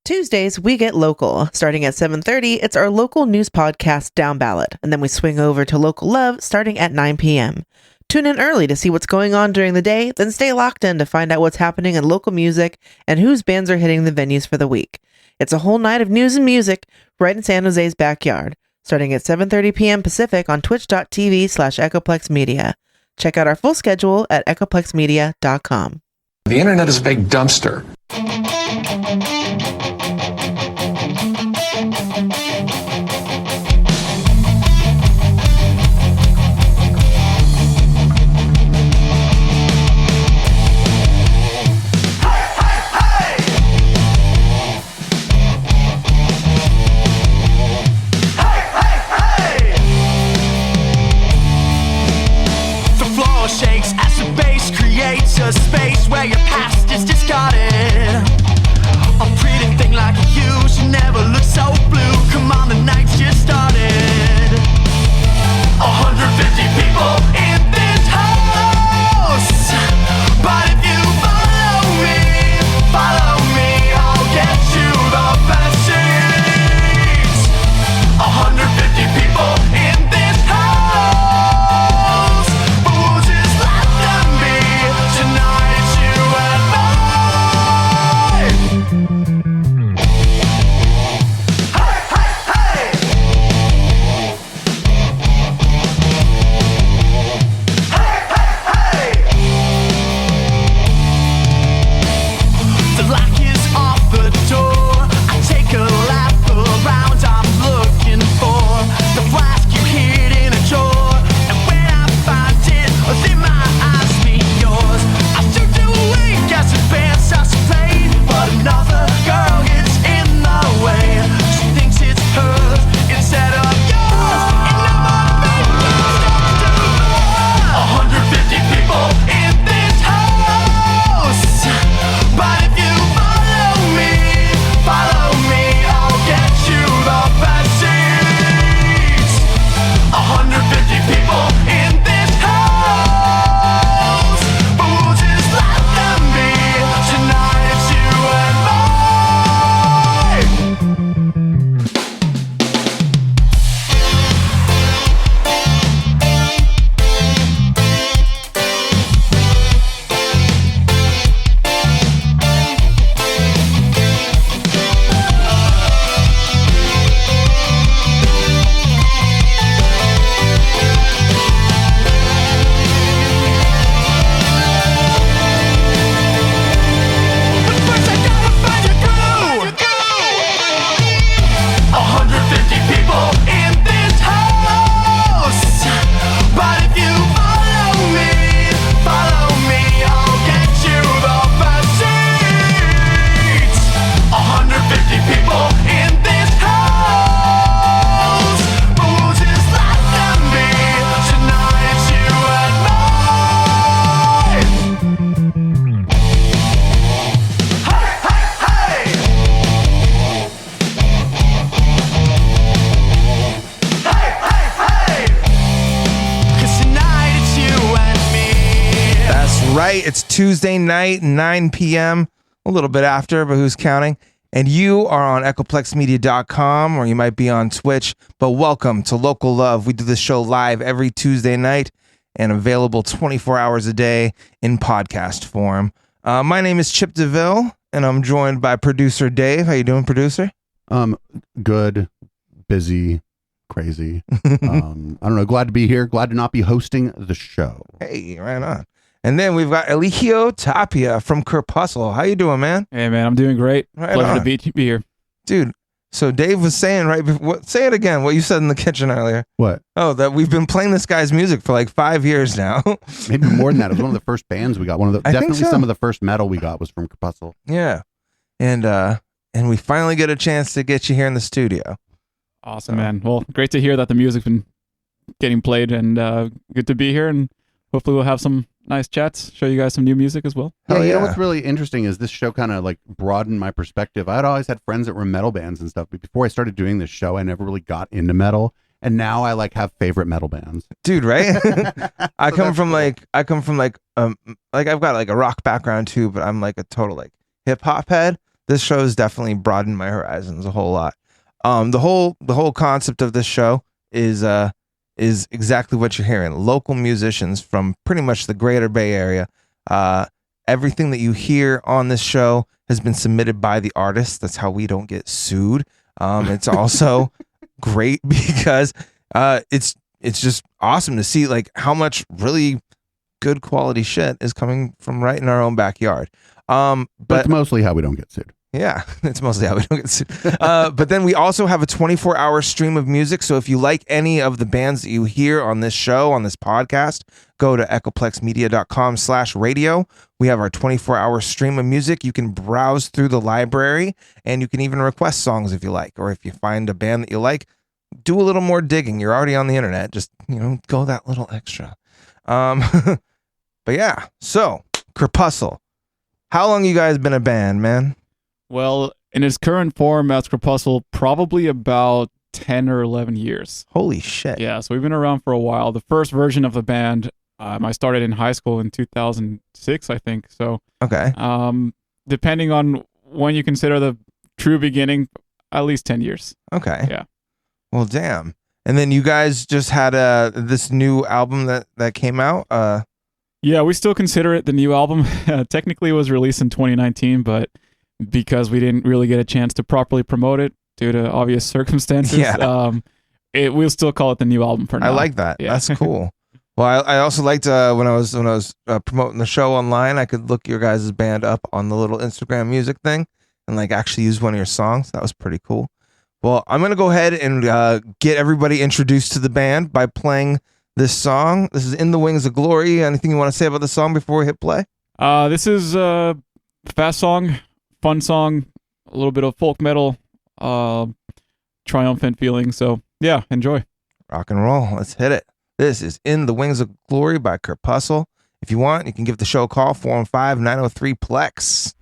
Tuesdays, we get local. Starting at 7:30, it's our local news podcast, Down Ballot. And then we swing over to Local Love starting at 9 p.m. Tune in early to see what's going on during the day, then stay locked in to find out what's happening in local music and whose bands are hitting the venues for the week. It's a whole night of news and music right in San Jose's backyard. Starting at 7:30 p.m. Pacific on twitch.tv/EchoplexMedia. Check out our full schedule at echoplexmedia.com. The internet is a big dumpster. Shakes as the bass creates a space where your past is discarded. A pretty thing like you should never look so blue. Come on, the night's just started. 150 people in this house, but if you follow me, I'll get you the best seats. 150 people in this house. It's Tuesday night, 9 p.m., a little bit after, but who's counting? And you are on echoplexmedia.com, or you might be on Twitch, but welcome to Local Love. We do this show live every Tuesday night and available 24 hours a day in podcast form. My name is Chip DeVille, and I'm joined by producer Dave. How you doing, producer? Good, busy, crazy. I don't know, glad to be here, glad to not be hosting the show. Hey, right on. And then we've got Eligio Tapia from Crepuscle. How you doing, man? Hey, man, I'm doing great. Right Pleasure on. to be here. Dude, so Dave was saying right before, say it again, what you said in the kitchen earlier. What? Oh, that we've been playing this guy's music for like 5 years now. Maybe more than that. It was one of the first bands we got. Definitely so. Some of the first metal we got was from Crepuscle. Yeah. And we finally get a chance to get you here in the studio. Awesome, man. Well, great to hear that the music's been getting played, and good to be here, and hopefully we'll have some nice chats, show you guys some new music as well. Yeah, you know what's really interesting is this show kind of like broadened my perspective. I'd always had friends that were metal bands and stuff, but before I started doing this show, I never really got into metal. And now I like have favorite metal bands. Dude, right? I come from like I've got like a rock background too, but I'm like a total like hip hop head. this show has definitely broadened my horizons a whole lot. The whole concept of this show is exactly what you're hearing. Local musicians from pretty much the greater Bay Area. Everything that you hear on this show has been submitted by the artist. That's how we don't get sued. It's also great because it's just awesome to see like how much really good quality shit is coming from right in our own backyard. But That's mostly how we don't get sued. yeah, it's mostly how we don't get sued. But then we also have a 24-hour stream of music. So if you like any of the bands that you hear on this show, on this podcast, go to echoplexmedia.com/radio. We have our 24-hour stream of music. You can browse through the library and you can even request songs if you like. Or if you find a band that you like, do a little more digging. You're already on the internet. Just, go that little extra. But yeah, so Crepuscle. How long you guys been a band, man? Well, in its current form as Crepuscle, probably about 10 or 11 years. Holy shit. Yeah, so we've been around for a while. The first version of the band, I started in high school in 2006, I think. So, Okay. depending on when you consider the true beginning, at least 10 years. Okay. Yeah. Well, damn. And then you guys just had this new album that came out. Yeah, we still consider it the new album. Technically, it was released in 2019, but because we didn't really get a chance to properly promote it due to obvious circumstances, we'll still call it the new album for now. I like that. Yeah. That's cool. Well, I also liked when I was promoting the show online, I could look your guys' band up on the little Instagram music thing and like actually use one of your songs. That was pretty cool. Well, I'm going to go ahead and get everybody introduced to the band by playing this song. This is In the Wings of Glory. Anything you want to say about the song before we hit play? This is a fast song, fun song, a little bit of folk metal, triumphant feeling. So yeah, enjoy. Rock and roll. Let's hit it. This is In the Wings of Glory by Crepuscle. If you want, you can give the show a call, 415-903-PLEX.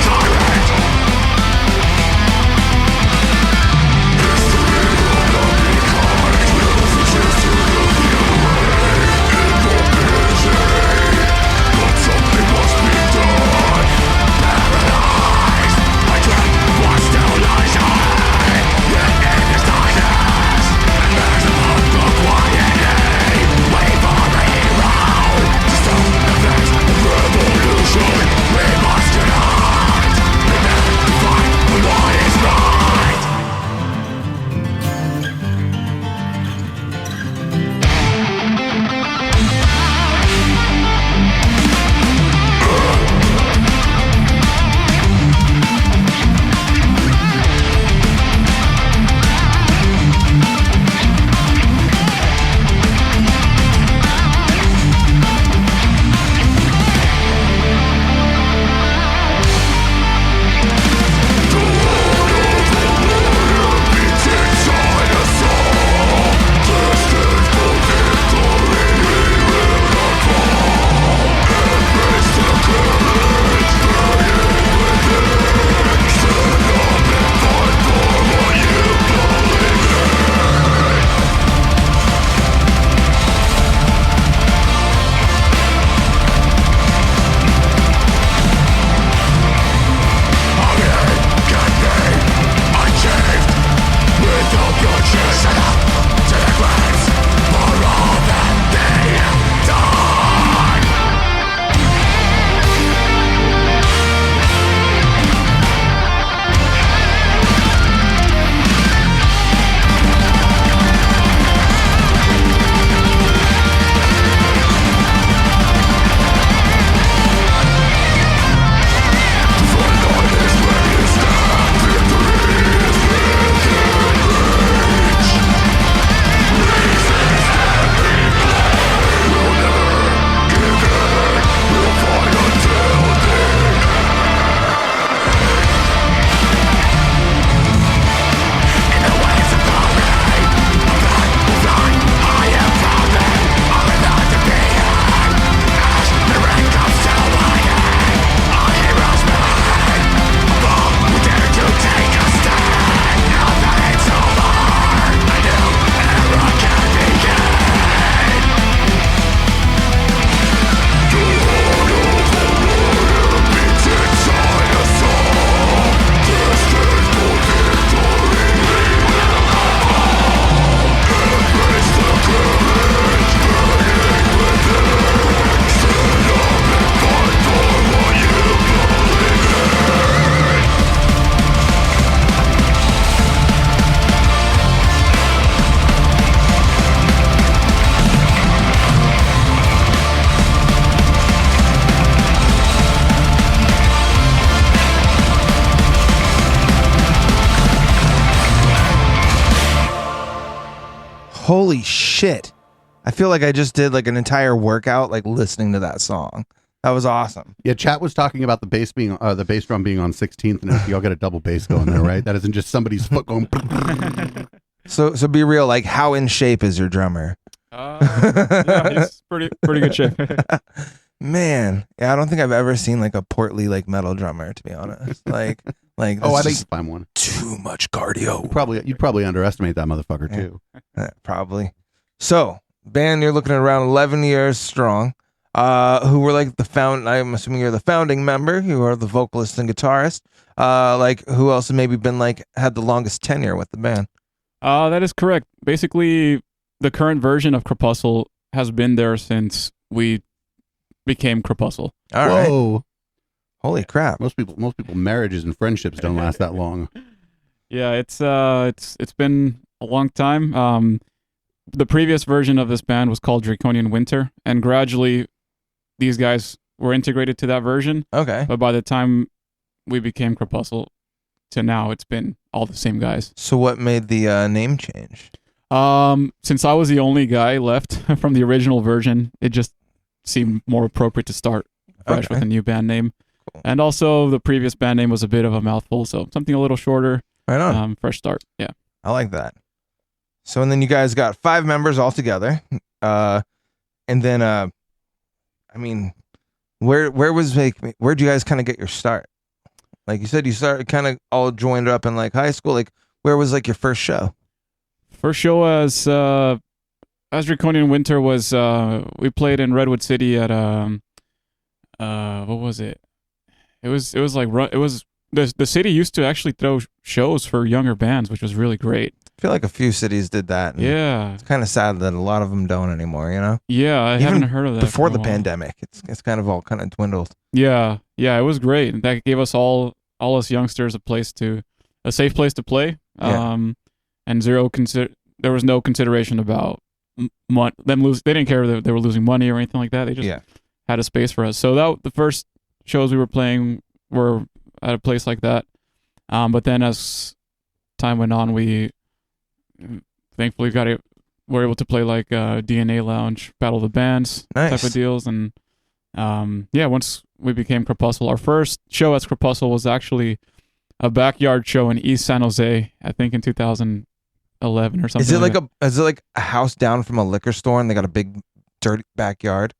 Tyrant Holy shit. I feel like I just did like an entire workout like listening to that song. That was awesome. Yeah, chat was talking about the bass being the bass drum being on 16th, and y'all got a double bass going there, right? That isn't just somebody's foot going. So be real, like how in shape is your drummer? Yeah, he's pretty good shape. Man, yeah, I don't think I've ever seen like a portly like metal drummer, to be honest. Like Oh, I think I'm one. too much cardio. You'd probably underestimate that motherfucker too. Probably. So, band, you're looking at around 11 years strong. Who were like I'm assuming you're the founding member. You are the vocalist and guitarist. Like who else has maybe been like had the longest tenure with the band? That is correct. Basically, the current version of Crepuscle has been there since we became Crepuscle. All right. Whoa. Holy crap. Most people marriages and friendships don't last that long. Yeah, it's been a long time. The previous version of this band was called Draconian Winter, and gradually these guys were integrated to that version. Okay. But by the time we became Crepuscle to now, it's been all the same guys. So what made the name change? Since I was the only guy left from the original version, it just seemed more appropriate to start fresh with a new band name. Cool. And also the previous band name was a bit of a mouthful, so something a little shorter. Right on. Fresh start. Yeah. I like that. So and then you guys got 5 members all together. And then I mean, where'd you guys kind of get your start? Like you said, you started kind of all joined up in like high school. Like where was like your first show? First show as Draconian Winter was we played in Redwood City at what was it? It was the city used to actually throw shows for younger bands, which was really great. I feel like a few cities did that. Yeah. It's kind of sad that a lot of them don't anymore, you know? Yeah, I haven't heard of that. Before the for a while. pandemic, it's kind of all kind of dwindled. Yeah, it was great. That gave us all us youngsters a safe place to play. Yeah. And there was no consideration about them lose. They didn't care that they were losing money or anything like that. They just had a space for us. So the first shows we were playing were at a place like that. But then as time went on, we thankfully were able to play like DNA Lounge, Battle of the Bands type of deals. And once we became Crepuscle, our first show as Crepuscle was actually a backyard show in East San Jose, I think in 2011 or something. Is it like a house down from a liquor store and they got a big dirty backyard?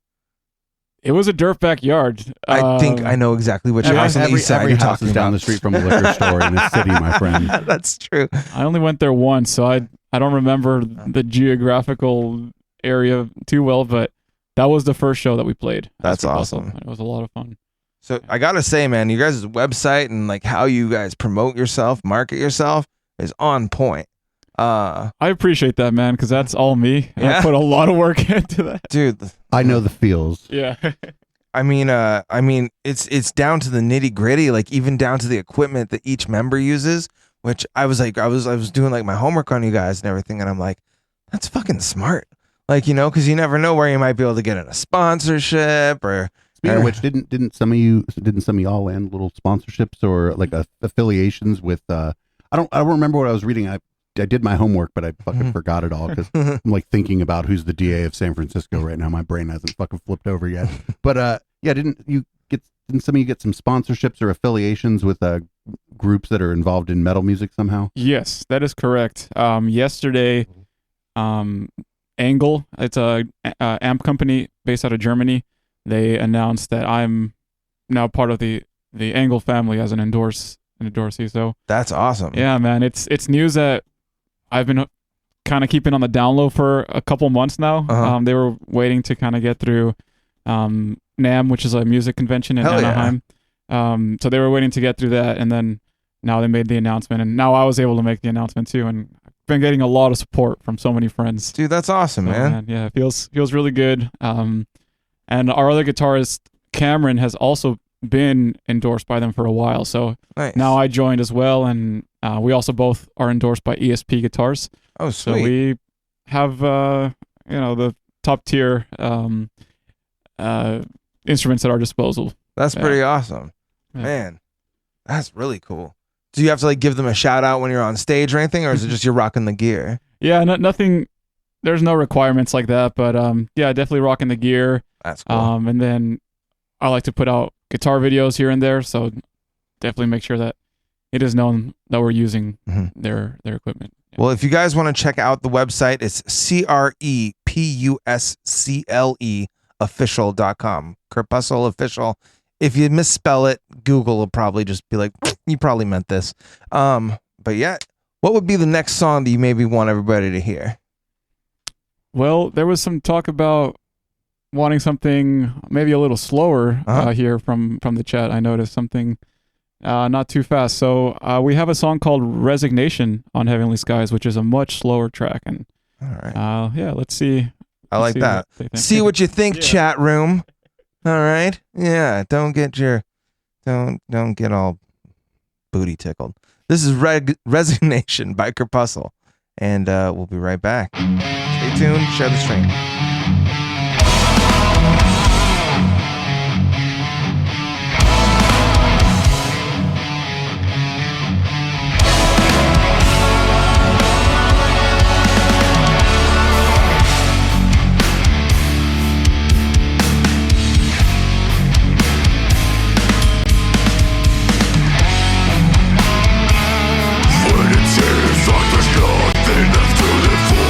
It was a dirt backyard. I think I know exactly which house on the east side every you're house talking is down about. the street from a liquor store in the city, my friend. That's true. I only went there once, so I don't remember the geographical area too well, but that was the first show that we played. That's awesome. It was a lot of fun. So I gotta say, man, you guys' website and like how you guys promote yourself, market yourself is on point. I appreciate that, man, because that's all me. Yeah. I put a lot of work into that, dude. I know the feels. Yeah. I mean, it's down to the nitty gritty, like even down to the equipment that each member uses. Which I was doing like my homework on you guys and everything, and I'm like, that's fucking smart. Like, you know, because you never know where you might be able to get in a sponsorship or. Speaking of which, didn't some of y'all land little sponsorships or like affiliations with? I don't remember what I was reading. I did my homework, but I fucking forgot it all because I'm like thinking about who's the DA of San Francisco right now. My brain hasn't fucking flipped over yet. But didn't some of you get some sponsorships or affiliations with groups that are involved in metal music somehow? Yes, that is correct. Yesterday, Angle, it's a amp company based out of Germany. They announced that I'm now part of the Angle family as an endorsee. So that's awesome. Yeah, man, it's news that I've been kind of keeping on the down low for a couple months now. Uh-huh. They were waiting to kind of get through NAMM, which is a music convention in Anaheim. So they were waiting to get through that, and then now they made the announcement, and now I was able to make the announcement too, and I've been getting a lot of support from so many friends. Dude, that's awesome, man. Yeah, it feels really good. And our other guitarist, Cameron, has also been endorsed by them for a while. So nice. Now I joined as well, and we also both are endorsed by ESP Guitars. Oh, sweet. So we have the top tier instruments at our disposal. That's pretty awesome. Yeah. Man, that's really cool. Do you have to like give them a shout out when you're on stage or anything, or is it just you're rocking the gear? Yeah, nothing there's no requirements like that, but yeah, definitely rocking the gear. That's cool. And then I like to put out guitar videos here and there, so definitely make sure that it is known that we're using their equipment. Yeah. Well, if you guys want to check out the website, it's CREPUSCLE official.com. Crepuscle official. If you misspell it, Google will probably just be like, you probably meant this. But yeah, what would be the next song that you maybe want everybody to hear? Well, there was some talk about wanting something maybe a little slower here from the chat. I noticed something not too fast. So we have a song called Resignation on Heavenly Skies, which is a much slower track. And all right. Yeah, let's see. I like that. See what you think, chat room. All right. Yeah. Don't get all booty tickled. This is Resignation by Crepuscle. And we'll be right back. Stay tuned. Share the stream. When it seems like there's nothing left to live for,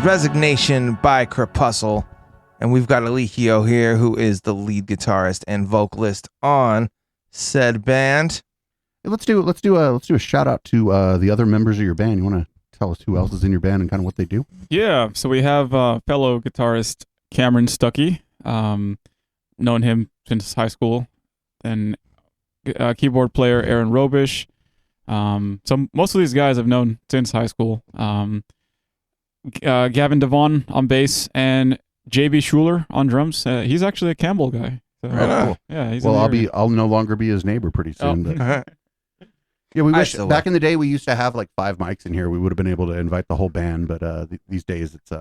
Resignation by Crepuscle. And we've got Eligio here, who is the lead guitarist and vocalist on said band. Let's do a shout out to the other members of your band. You want to tell us who else is in your band and kind of what they do? Yeah, so we have fellow guitarist Cameron Stuckey, known him since high school, and keyboard player Aaron Robish. So most of these guys I've known since high school. Gavin Devon on bass and JB Schuler on drums. He's actually a Campbell guy. So, cool. Yeah, he's well, I'll no longer be his neighbor pretty soon. But. Yeah, we wish back in the day we used to have like 5 mics in here. We would have been able to invite the whole band, but these days it's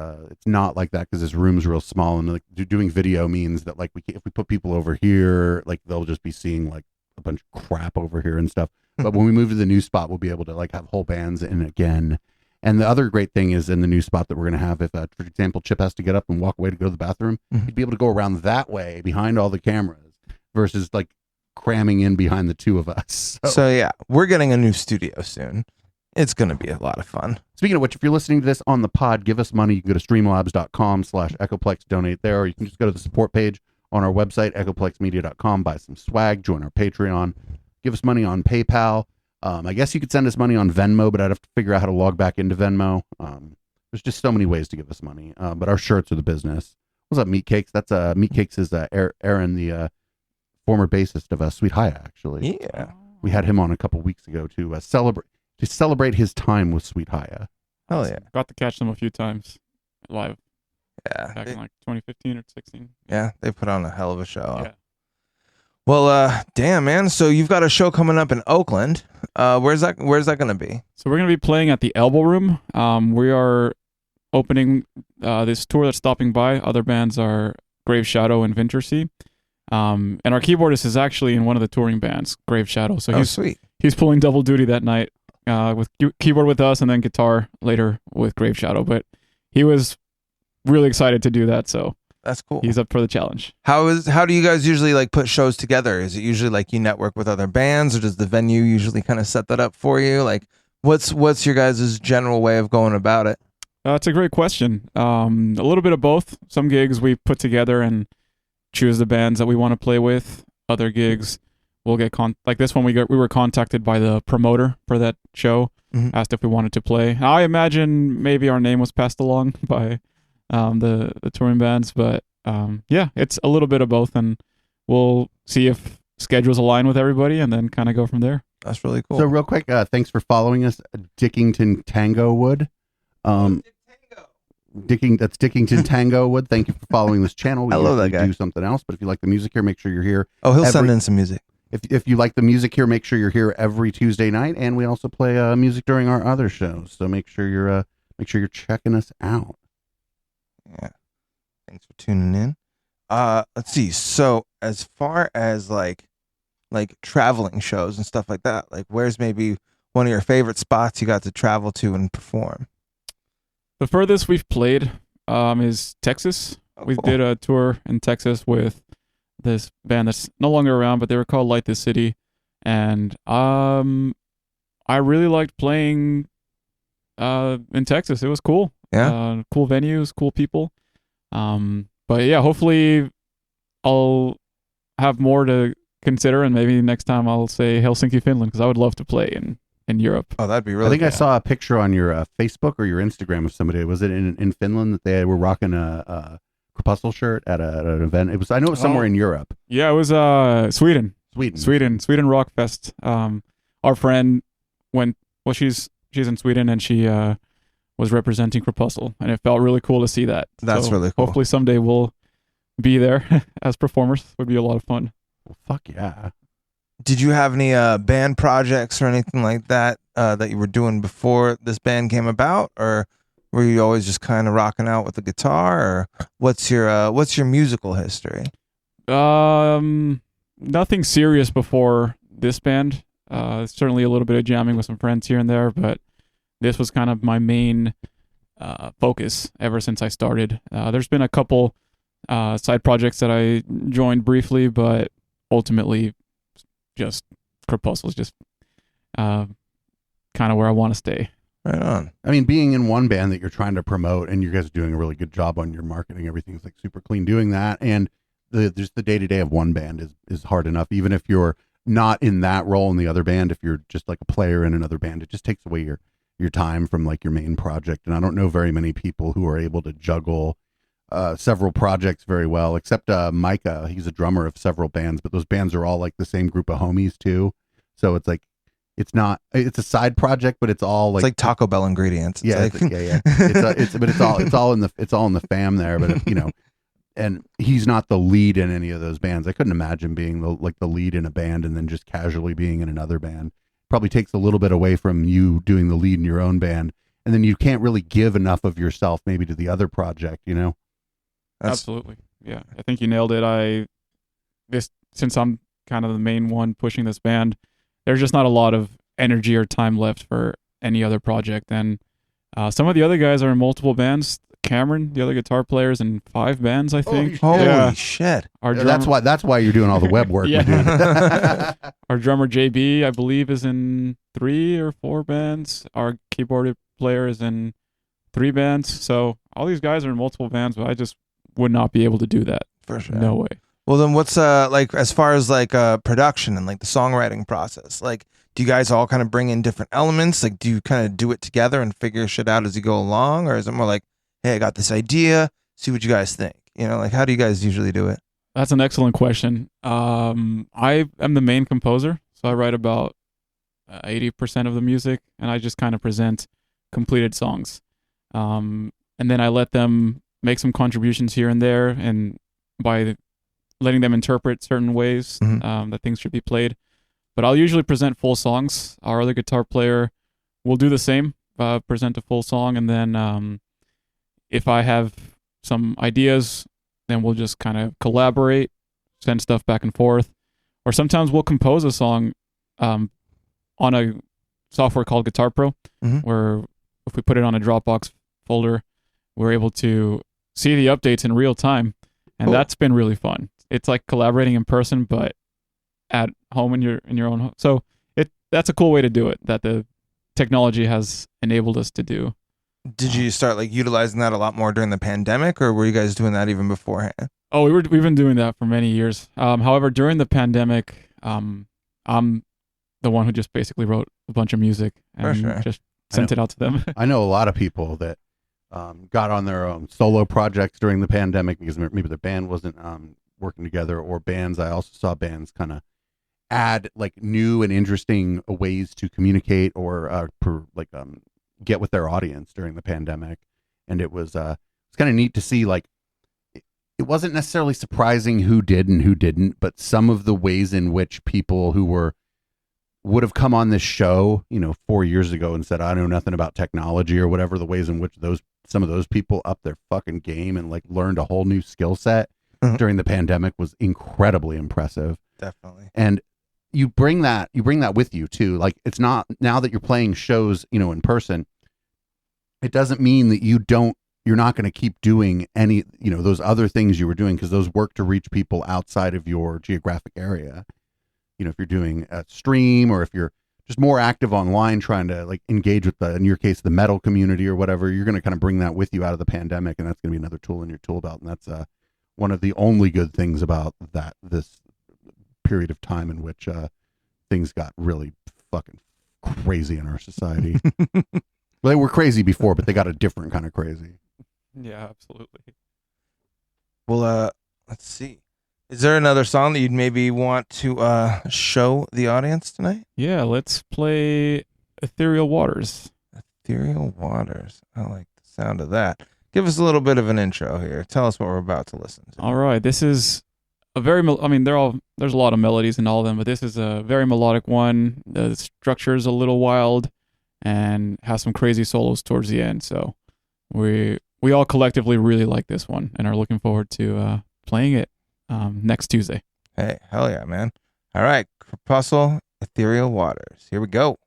not like that because this room's real small, and like doing video means that like if we put people over here, like they'll just be seeing like a bunch of crap over here and stuff. But when we move to the new spot, we'll be able to like have whole bands in again. And the other great thing is in the new spot that we're going to have, if for example Chip has to get up and walk away to go to the bathroom, he'd be able to go around that way behind all the cameras versus like cramming in behind the two of us. So yeah, we're getting a new studio soon. It's going to be a lot of fun. Speaking of which, if you're listening to this on the pod, give us money. You can go to streamlabs.com/Echoplex, donate there, or you can just go to the support page on our website, echoplexmedia.com, buy some swag, join our Patreon, give us money on PayPal. I guess you could send us money on Venmo, but I'd have to figure out how to log back into Venmo. There's just so many ways to give us money. But our shirts are the business. What's up, Meat Cakes? That's Meat Cakes is Aaron, the former bassist of Sweet Haya, actually. Yeah. We had him on a couple weeks ago to celebrate his time with Sweet Haya. Oh yeah. Got to catch them a few times live. Yeah. Back in like 2015 or 16. Yeah, they put on a hell of a show. Yeah. Well, damn, man. So you've got a show coming up in Oakland. Where's that going to be? So we're going to be playing at the Elbow Room. We are opening this tour that's stopping by. Other bands are Grave Shadow and Vintersea. And our keyboardist is actually in one of the touring bands, Grave Shadow. So sweet. He's pulling double duty that night with keyboard with us and then guitar later with Grave Shadow. But he was really excited to do that, so that's cool. He's up for the challenge. How do you guys usually like put shows together? Is it usually like you network with other bands, or does the venue usually kind of set that up for you? Like, what's your guys' general way of going about it? That's a great question. A little bit of both. Some gigs we put together and choose the bands that we want to play with. Other gigs we'll get like this one. We were contacted by the promoter for that show, asked if we wanted to play. I imagine maybe our name was passed along by the touring bands, but yeah, it's a little bit of both, and we'll see if schedules align with everybody and then kind of go from there. That's really cool. So real quick, thanks for following us, Dickington Tango Wood. Dickington Tango Wood. Thank you for following this channel. I love that guy. Do something else, but if you like the music here, make sure you're here. Oh, he'll send in some music. If you like the music here, make sure you're here every Tuesday night, and we also play music during our other shows. So make sure you're checking us out. Yeah. Thanks for tuning in. Let's see. So as far as like traveling shows and stuff like that, like where's maybe one of your favorite spots you got to travel to and perform? The furthest we've played is Texas. We did a tour in Texas with this band that's no longer around, but they were called Light the City, and I really liked playing in Texas. It was cool. Yeah. Cool venues, cool people. But yeah, hopefully I'll have more to consider, and maybe next time I'll say Helsinki, Finland, because I would love to play in Europe. Oh, that'd be really I think cool. I saw a picture on your Facebook or your Instagram of somebody. Was it in Finland that they were rocking a Crepuscle shirt at an event? It was. I know it was somewhere in Europe. Yeah, it was Sweden. Sweden Rock Fest. Our friend went. Well, she's in Sweden, and she was representing Crepuscle, and it felt really cool to see that. That's really cool. Hopefully someday we'll be there as performers. Would be a lot of fun. Well, fuck yeah. Did you have any band projects or anything like that that you were doing before this band came about, or were you always just kind of rocking out with the guitar, or what's your musical history? Nothing serious before this band. Certainly a little bit of jamming with some friends here and there, but this was kind of my main focus ever since I started. There's been a couple side projects that I joined briefly, but ultimately just Crepuscle is just kind of where I want to stay. Right on. I mean, being in one band that you're trying to promote, and you guys are doing a really good job on your marketing, everything's like super clean doing that, and just the day-to-day of one band is hard enough. Even if you're not in that role in the other band, if you're just like a player in another band, it just takes away your time from like your main project. And I don't know very many people who are able to juggle several projects very well, except Micah. He's a drummer of several bands, but those bands are all like the same group of homies too. So it's like, it's a side project, but it's all like, it's like Taco Bell ingredients. Yeah. It's like, yeah. It's all in the fam there, but you know, and he's not the lead in any of those bands. I couldn't imagine being the lead in a band and then just casually being in another band. Probably takes a little bit away from you doing the lead in your own band, and then you can't really give enough of yourself maybe to the other project, you know? Absolutely. Yeah. I think you nailed it. Since I'm kind of the main one pushing this band, there's just not a lot of energy or time left for any other project. And some of the other guys are in multiple bands. Cameron, the other guitar player, is in 5 bands, I think. Holy shit. Our drummer, that's why you're doing all the web work. Yeah. Our drummer JB, I believe, is in 3 or 4 bands. Our keyboard player is in 3 bands. So all these guys are in multiple bands, but I just would not be able to do that. For sure. No way. Well, then what's like as far as like production and like the songwriting process? Like, do you guys all kind of bring in different elements? Like, do you kind of do it together and figure shit out as you go along, or is it more like, hey, I got this idea, see what you guys think? You know, like, how do you guys usually do it? That's an excellent question. I am the main composer, so I write about 80% of the music, and I just kind of present completed songs. And then I let them make some contributions here and there, and by letting them interpret certain ways that things should be played. But I'll usually present full songs. Our other guitar player will do the same, present a full song, and then if I have some ideas, then we'll just kind of collaborate, send stuff back and forth. Or sometimes we'll compose a song on a software called Guitar Pro, where if we put it on a Dropbox folder, we're able to see the updates in real time. And that's been really fun. It's like collaborating in person, but at home in your own home. So that's a cool way to do it, that the technology has enabled us to do. Did you start like utilizing that a lot more during the pandemic, or were you guys doing that even beforehand? Oh, we've been doing that for many years. However, during the pandemic, I'm the one who just basically wrote a bunch of music and just sent it out to them. I know a lot of people that got on their own solo projects during the pandemic because maybe their band wasn't working together, or bands. I also saw bands kind of add like new and interesting ways to communicate or get with their audience during the pandemic. And it was it's kind of neat to see, like, it wasn't necessarily surprising who did and who didn't, but some of the ways in which people who would have come on this show, 4 years ago and said, I know nothing about technology or whatever, the ways in which some of those people upped their fucking game and like learned a whole new skill set during the pandemic was incredibly impressive. Definitely. And you bring that with you too. Like, it's not, now that you're playing shows, in person, it doesn't mean that you're not going to keep doing any, those other things you were doing, because those work to reach people outside of your geographic area. If you're doing a stream, or if you're just more active online trying to like engage with in your case, the metal community or whatever, you're going to kind of bring that with you out of the pandemic, and that's going to be another tool in your tool belt. And that's one of the only good things about this period of time in which things got really fucking crazy in our society. Well, they were crazy before, but they got a different kind of crazy. Yeah, absolutely. Well, let's see. Is there another song that you'd maybe want to show the audience tonight? Yeah, let's play Ethereal Waters. Ethereal Waters. I like the sound of that. Give us a little bit of an intro here. Tell us what we're about to listen to. All right. This is a very, there's a lot of melodies in all of them, but this is a very melodic one. The structure is a little wild and has some crazy solos towards the end. So we all collectively really like this one and are looking forward to playing it next Tuesday. Hey, hell yeah, man. All right. Crepuscle, Ethereal Waters. Here we go.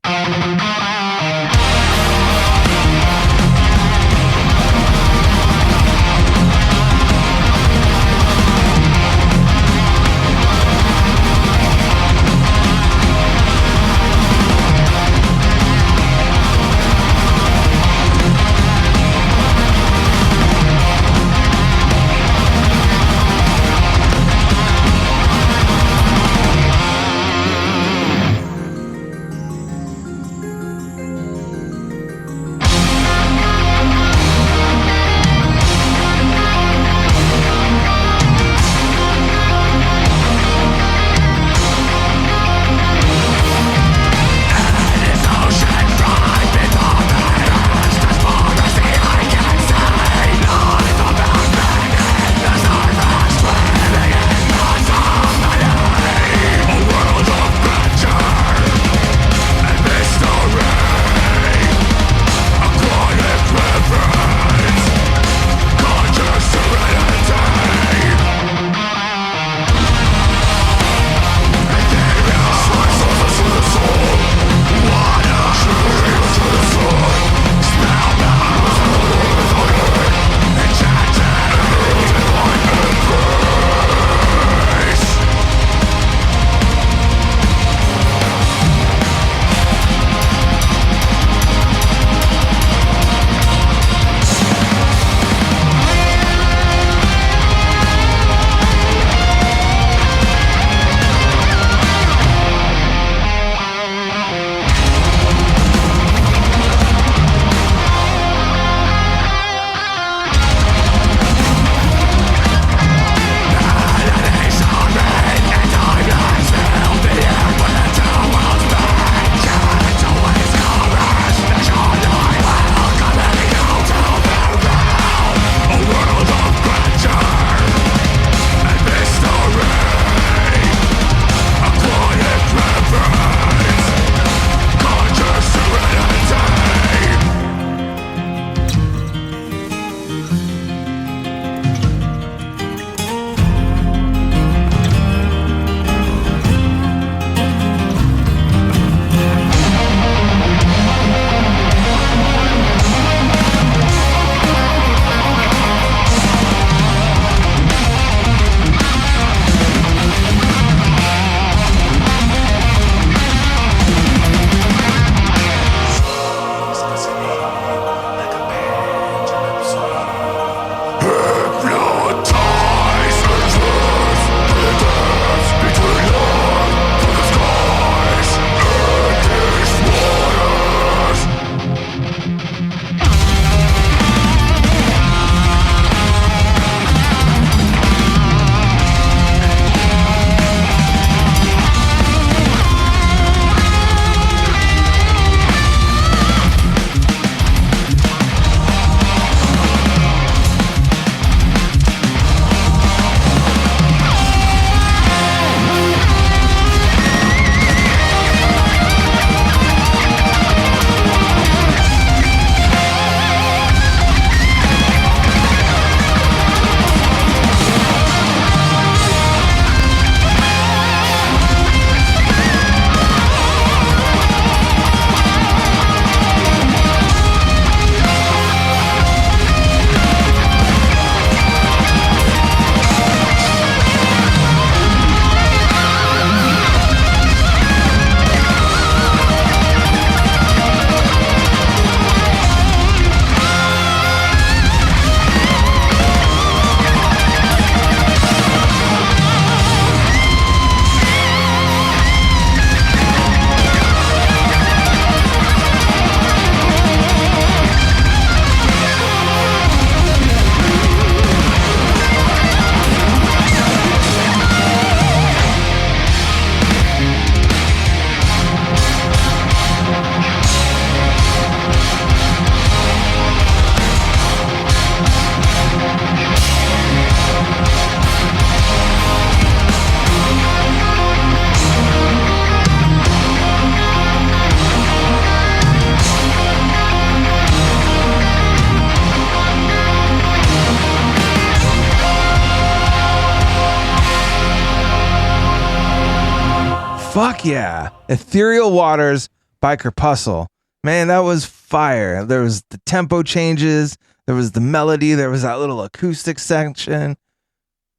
Fuck yeah. Ethereal Waters by Crepuscle. Man, that was fire. There was the tempo changes. There was the melody. There was that little acoustic section.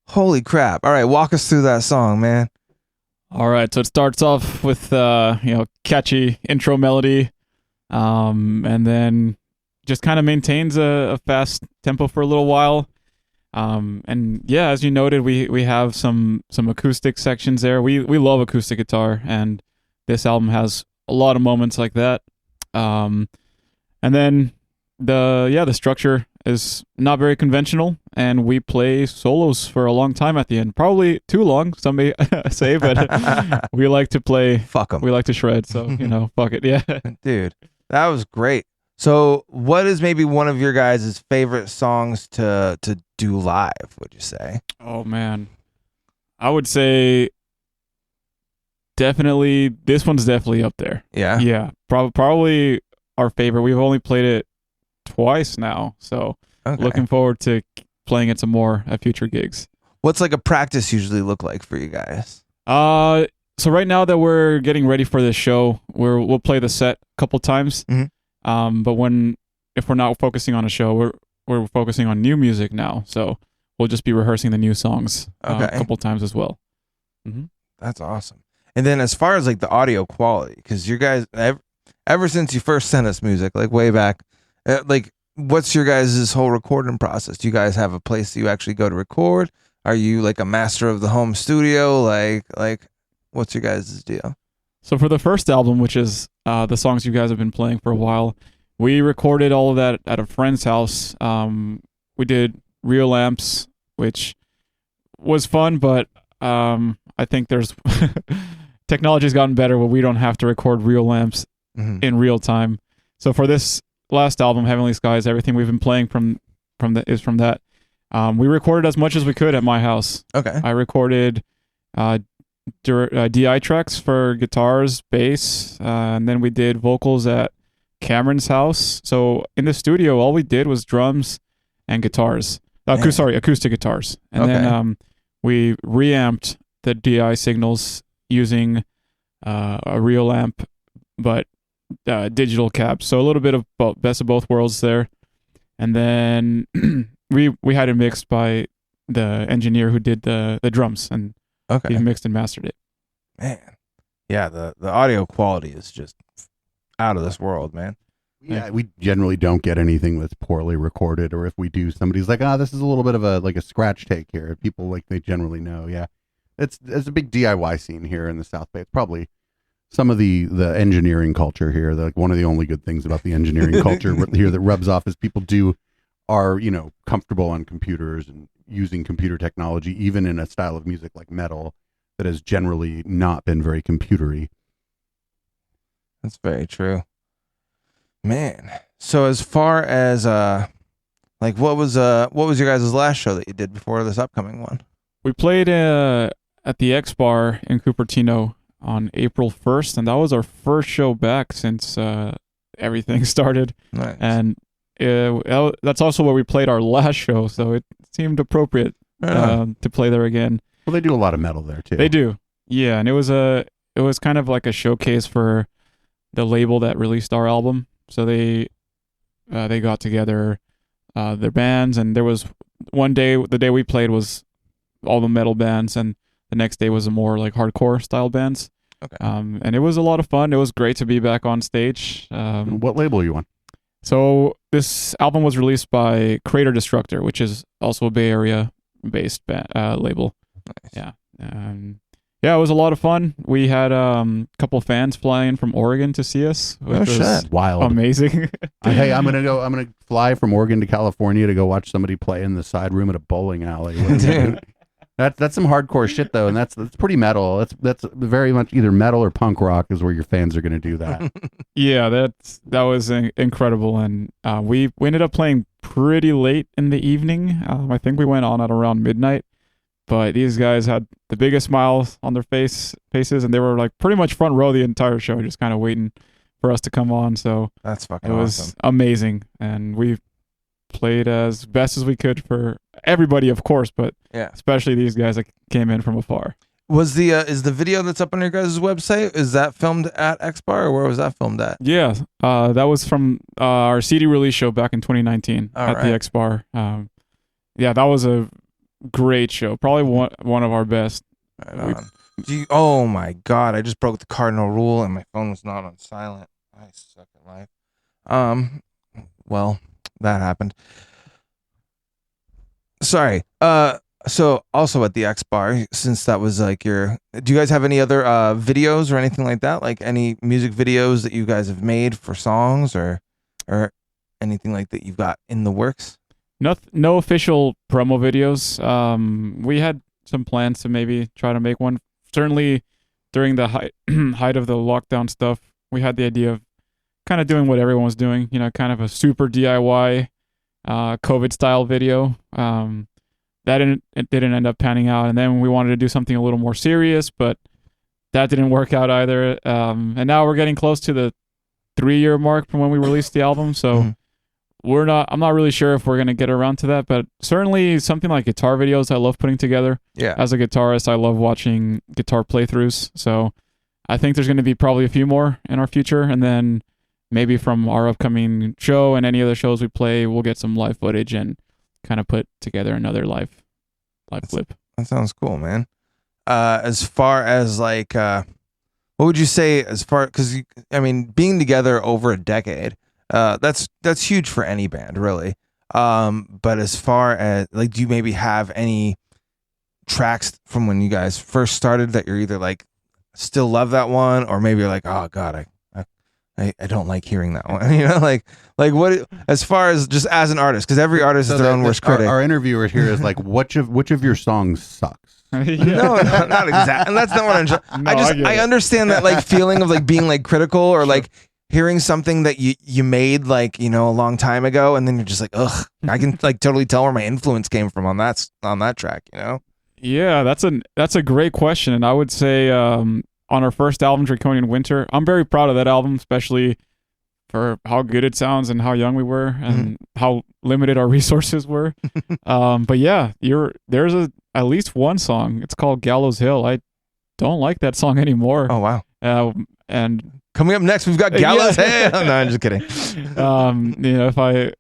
Holy crap. All right, walk us through that song, man. All right, so it starts off with catchy intro melody, and then just kind of maintains a fast tempo for a little while. And yeah, as you noted, we have some acoustic sections there. We love acoustic guitar, and this album has a lot of moments like that. And then the structure is not very conventional, and we play solos for a long time at the end. Probably too long, some may say, but we like to play. Fuck 'em. We like to shred, so fuck it, yeah. Dude, that was great. So, what is maybe one of your guys' favorite songs to do live? Would you say? Oh man, I would say definitely this one's definitely up there. Yeah, yeah, probably our favorite. We've only played it twice now, so looking forward to playing it some more at future gigs. What's like a practice usually look like for you guys? So right now that we're getting ready for this show, we'll play the set a couple times. Mm-hmm. But if we're not focusing on a show, we're focusing on new music now. So we'll just be rehearsing the new songs a couple times as well. Mm-hmm. That's awesome. And then as far as like the audio quality, because you guys ever since you first sent us music, like way back, like what's your guys' whole recording process? Do you guys have a place that you actually go to record? Are you like a master of the home studio? Like what's your guys' deal? So for the first album, which is the songs you guys have been playing for a while, we recorded all of that at a friend's house. We did real amps, which was fun, but I think there's technology's gotten better where we don't have to record real amps in real time. So for this last album, Heavenly Skies, everything we've been playing from that. We recorded as much as we could at my house. Okay. I recorded DI tracks for guitars, bass, and then we did vocals at Cameron's house. So in the studio, all we did was drums and guitars. Acoustic guitars. And then we reamped the DI signals using a real amp, but digital cabs. So a little bit of best of both worlds there. And then we had it mixed by the engineer who did the drums, and he mixed and mastered it. Man, yeah, the audio quality is just out of this world, man. Yeah, we generally don't get anything that's poorly recorded, or if we do, somebody's like, this is a little bit of a scratch take here. People they generally know. Yeah, it's a big DIY scene here in the South Bay. It's probably some of the engineering culture here. Like one of the only good things about the engineering culture here that rubs off is people are comfortable on computers and using computer technology, even in a style of music like metal that has generally not been very computery. That's very true, man. So as far as what was your guys' last show that you did before this upcoming one? We played at the X Bar in Cupertino on April 1st, and that was our first show back since everything started. Nice. And that's also where we played our last show, so it seemed appropriate to play there again. Well, they do a lot of metal there too. They do, yeah. And it was kind of like a showcase for the label that released our album. So they got together their bands, and there was one day, the day we played was all the metal bands, and the next day was a more like hardcore style bands. Okay. And it was a lot of fun. It was great to be back on stage. What label are you on? So this album was released by Crater Destructor, which is also a Bay Area based label. Nice. Yeah, it was a lot of fun. We had a couple fans fly in from Oregon to see us, which was wild, amazing. Hey, I'm gonna fly from Oregon to California to go watch somebody play in the side room at a bowling alley. That's some hardcore shit though, and that's pretty metal. That's very much either metal or punk rock is where your fans are gonna do that. Yeah, that was incredible, and we ended up playing pretty late in the evening. I think we went on at around midnight. But these guys had the biggest smiles on their faces, and they were like pretty much front row the entire show, just kind of waiting for us to come on. So that's fucking awesome. It was awesome. Amazing, and we played as best as we could for everybody, of course, but especially these guys that came in from afar. Was the is the video that's up on your guys' website, is that filmed at X Bar, or where was that filmed at? Yeah, that was from our CD release show back in 2019 All at right. the X Bar. Yeah, that was a great show. Probably one of our best. Right on. Oh my God! I just broke the cardinal rule, and my phone was not on silent. I suck at life. Well, that happened. Sorry. So also at the X Bar, since that was like do you guys have any other videos or anything like that? Like any music videos that you guys have made for songs or anything like that you've got in the works? No official promo videos. We had some plans to maybe try to make one. Certainly during the height of the lockdown stuff, we had the idea of kind of doing what everyone was doing, kind of a super DIY COVID style video. It didn't end up panning out, and then we wanted to do something a little more serious, but that didn't work out either. And now we're getting close to the 3-year mark from when we released the album, so I'm not really sure if we're gonna get around to that, but certainly something like guitar videos I love putting together. Yeah. As a guitarist, I love watching guitar playthroughs, so I think there's gonna be probably a few more in our future, and then maybe from our upcoming show and any other shows we play, we'll get some live footage and kind of put together another live clip. That sounds cool, man. As far as like, what would you say because being together over a decade, that's huge for any band, really. But as far as like, do you maybe have any tracks from when you guys first started that you're either like still love that one, or maybe you're like, oh God, I don't like hearing that one, like what, as far as just as an artist, because every artist is their own worst critic. Our interviewer here is like, which of your songs sucks? No, not exactly. And that's not what I'm I understand that like feeling of like being like critical, or like hearing something that you made like, a long time ago, and then you're just like, ugh, I can like totally tell where my influence came from on that track, Yeah, that's a great question, and I would say on our first album, Draconian Winter, I'm very proud of that album, especially for how good it sounds and how young we were and how limited our resources were. But yeah, there's at least one song. It's called Gallows Hill. I don't like that song anymore. Oh wow. And coming up next, we've got Gallows Hill. No, I'm just kidding. If I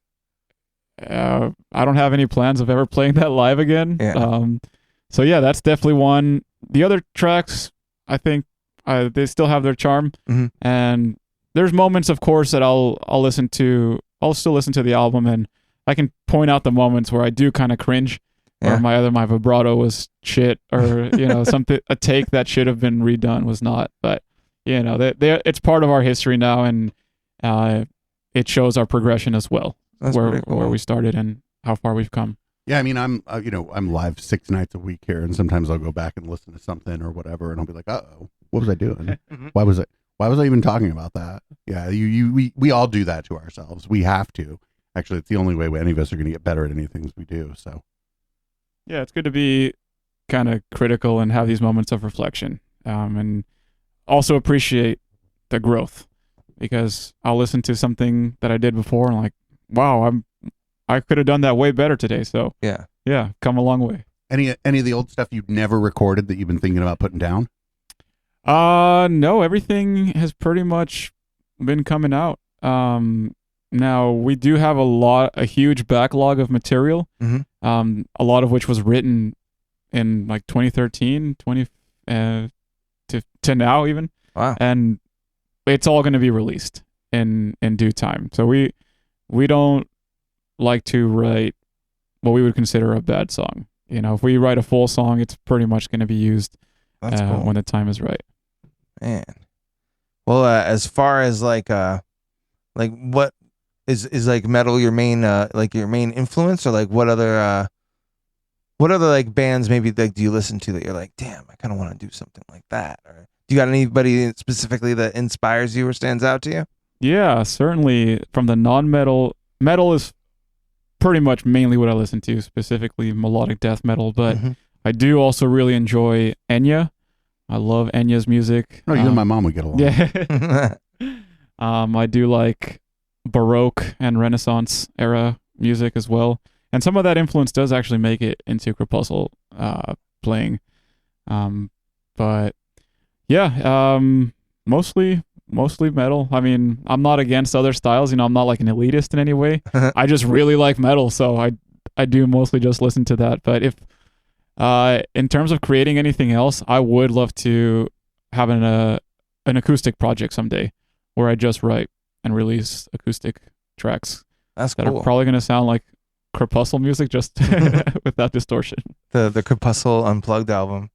don't have any plans of ever playing that live again. Yeah. So yeah, that's definitely one. The other tracks, I think, they still have their charm, and there's moments, of course, that I'll listen to. I'll still listen to the album, and I can point out the moments where I do kind of cringe, or my vibrato was shit, or something, a take that should have been redone was not. But it's part of our history now, and it shows our progression as well. That's where cool. we started and how far we've come. Yeah, I mean, I'm live 6 nights a week here, and sometimes I'll go back and listen to something or whatever, and I'll be like, uh-oh, what was I doing? Why was I even talking about that? Yeah, we all do that to ourselves. We have to. Actually, it's the only way any of us are going to get better at anything we do. So, yeah, it's good to be kind of critical and have these moments of reflection, and also appreciate the growth, because I'll listen to something that I did before and like, wow, I could have done that way better today. So yeah, come a long way. Any of the old stuff you've never recorded that you've been thinking about putting down? No, everything has pretty much been coming out. Now we do have a huge backlog of material. A lot of which was written in like 2013, to now even. Wow. And it's all going to be released in due time. So we don't like to write what we would consider a bad song. If we write a full song, it's pretty much going to be used cool. when the time is right. Man. Well, as far as like what is like metal your main your main influence, or like what other like bands maybe like do you listen to that you're like, damn, I kind of want to do something like that? Or do you got anybody specifically that inspires you or stands out to you? Yeah, certainly from the non-metal. Metal is pretty much mainly what I listen to, specifically melodic death metal, but I do also really enjoy Enya. I love Enya's music. Oh, you and my mom would get along. Yeah. I do like Baroque and Renaissance era music as well. And some of that influence does actually make it into Crepuscle playing. But yeah, mostly metal. I mean, I'm not against other styles. I'm not like an elitist in any way. I just really like metal, so I do mostly just listen to that. But if in terms of creating anything else, I would love to have an acoustic project someday where I just write and release acoustic tracks. That's that cool. are probably going to sound like Crepuscle music, just without distortion. The Crepuscle Unplugged album.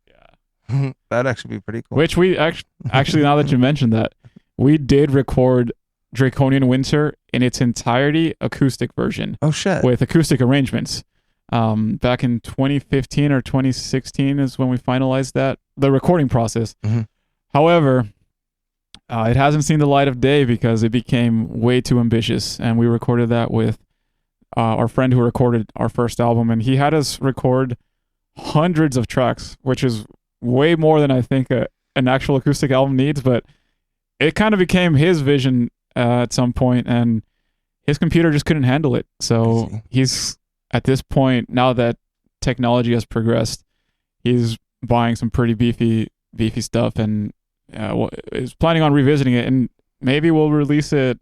Yeah. That'd actually be pretty cool. Which we actually, now that you mentioned that, we did record Draconian Winter in its entirety acoustic version. Oh, shit. With acoustic arrangements. Back in 2015 or 2016 is when we finalized the recording process. Mm-hmm. However, it hasn't seen the light of day because it became way too ambitious, and we recorded that with our friend who recorded our first album, and he had us record hundreds of tracks, which is way more than I think an actual acoustic album needs, but it kind of became his vision at some point, and his computer just couldn't handle it. So he's, at this point, now that technology has progressed, he's buying some pretty beefy stuff, and is planning on revisiting it, and maybe we'll release it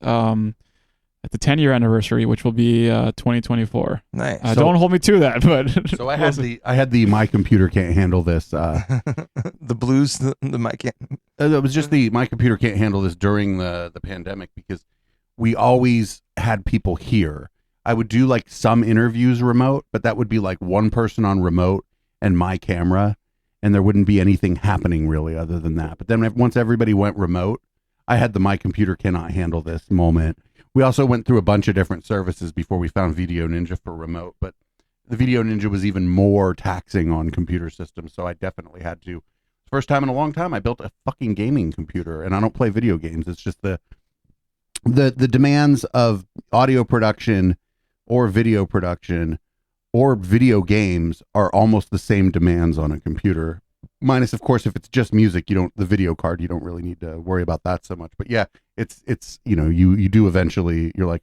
at the 10-year anniversary, which will be 2024. Nice. Don't hold me to that, but so I had the my computer can't handle this. The blues, the mic can't. It was just my computer can't handle this during the pandemic, because we always had people here. I would do like some interviews remote, but that would be like one person on remote and my camera, and there wouldn't be anything happening really other than that. But then once everybody went remote, I had the my computer cannot handle this moment. We also went through a bunch of different services before we found Video Ninja for remote, but the Video Ninja was even more taxing on computer systems, so I definitely had to. First time in a long time, I built a fucking gaming computer, and I don't play video games. It's just the demands of audio production or video production or video games are almost the same demands on a computer. Minus, of course, if it's just music, the video card, you don't really need to worry about that so much. But yeah, it's you do eventually, you're like,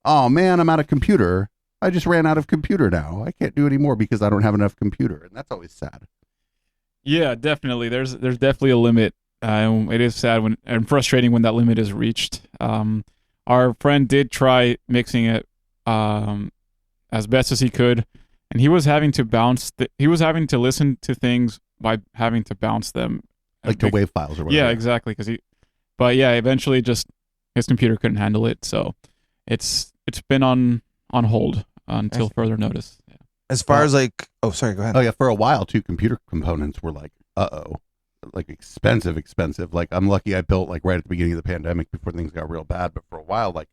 oh man, I'm out of computer. I just ran out of computer now. I can't do any more because I don't have enough computer. And that's always sad. Yeah, definitely. There's definitely a limit. It is sad and frustrating when that limit is reached. Our friend did try mixing it as best as he could, and he was having to he was having to listen to things by having to bounce them, like to wave files or whatever. Yeah, exactly. But yeah, eventually just his computer couldn't handle it, so it's been on hold until further notice. Yeah. As far as like, oh, sorry, go ahead. Oh yeah, for a while too, computer components were like, like expensive. Like I'm lucky I built like right at the beginning of the pandemic before things got real bad. But for a while, like,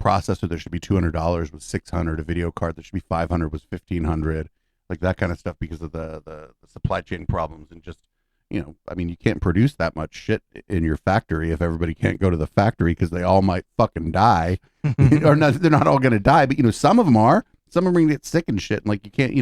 processor that should be $200 was $600. A video card that should be $500 was $1,500. Like that kind of stuff because of the supply chain problems, and just, I mean, you can't produce that much shit in your factory if everybody can't go to the factory because they all might fucking die. Or not, they're not all going to die, but some of them are. Some of them are going to get sick and shit. And like you can't,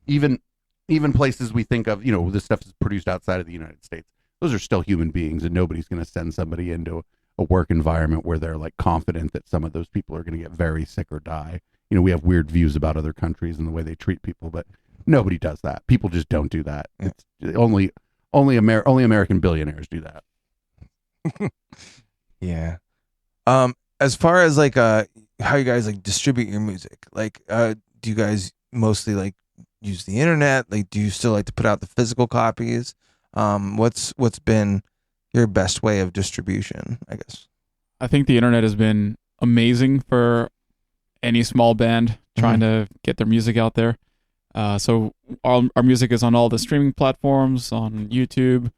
even places we think of, this stuff is produced outside of the United States. Those are still human beings, and nobody's going to send somebody into a work environment where they're like confident that some of those people are going to get very sick or die. We have weird views about other countries and the way they treat people, but nobody does that. People just don't do that. Yeah. It's only American billionaires do that. Yeah. As far as like how you guys like distribute your music, like do you guys mostly like use the internet? Like, do you still like to put out the physical copies? What's been your best way of distribution, I guess? I think the internet has been amazing for any small band trying to get their music out there. So our music is on all the streaming platforms, on YouTube.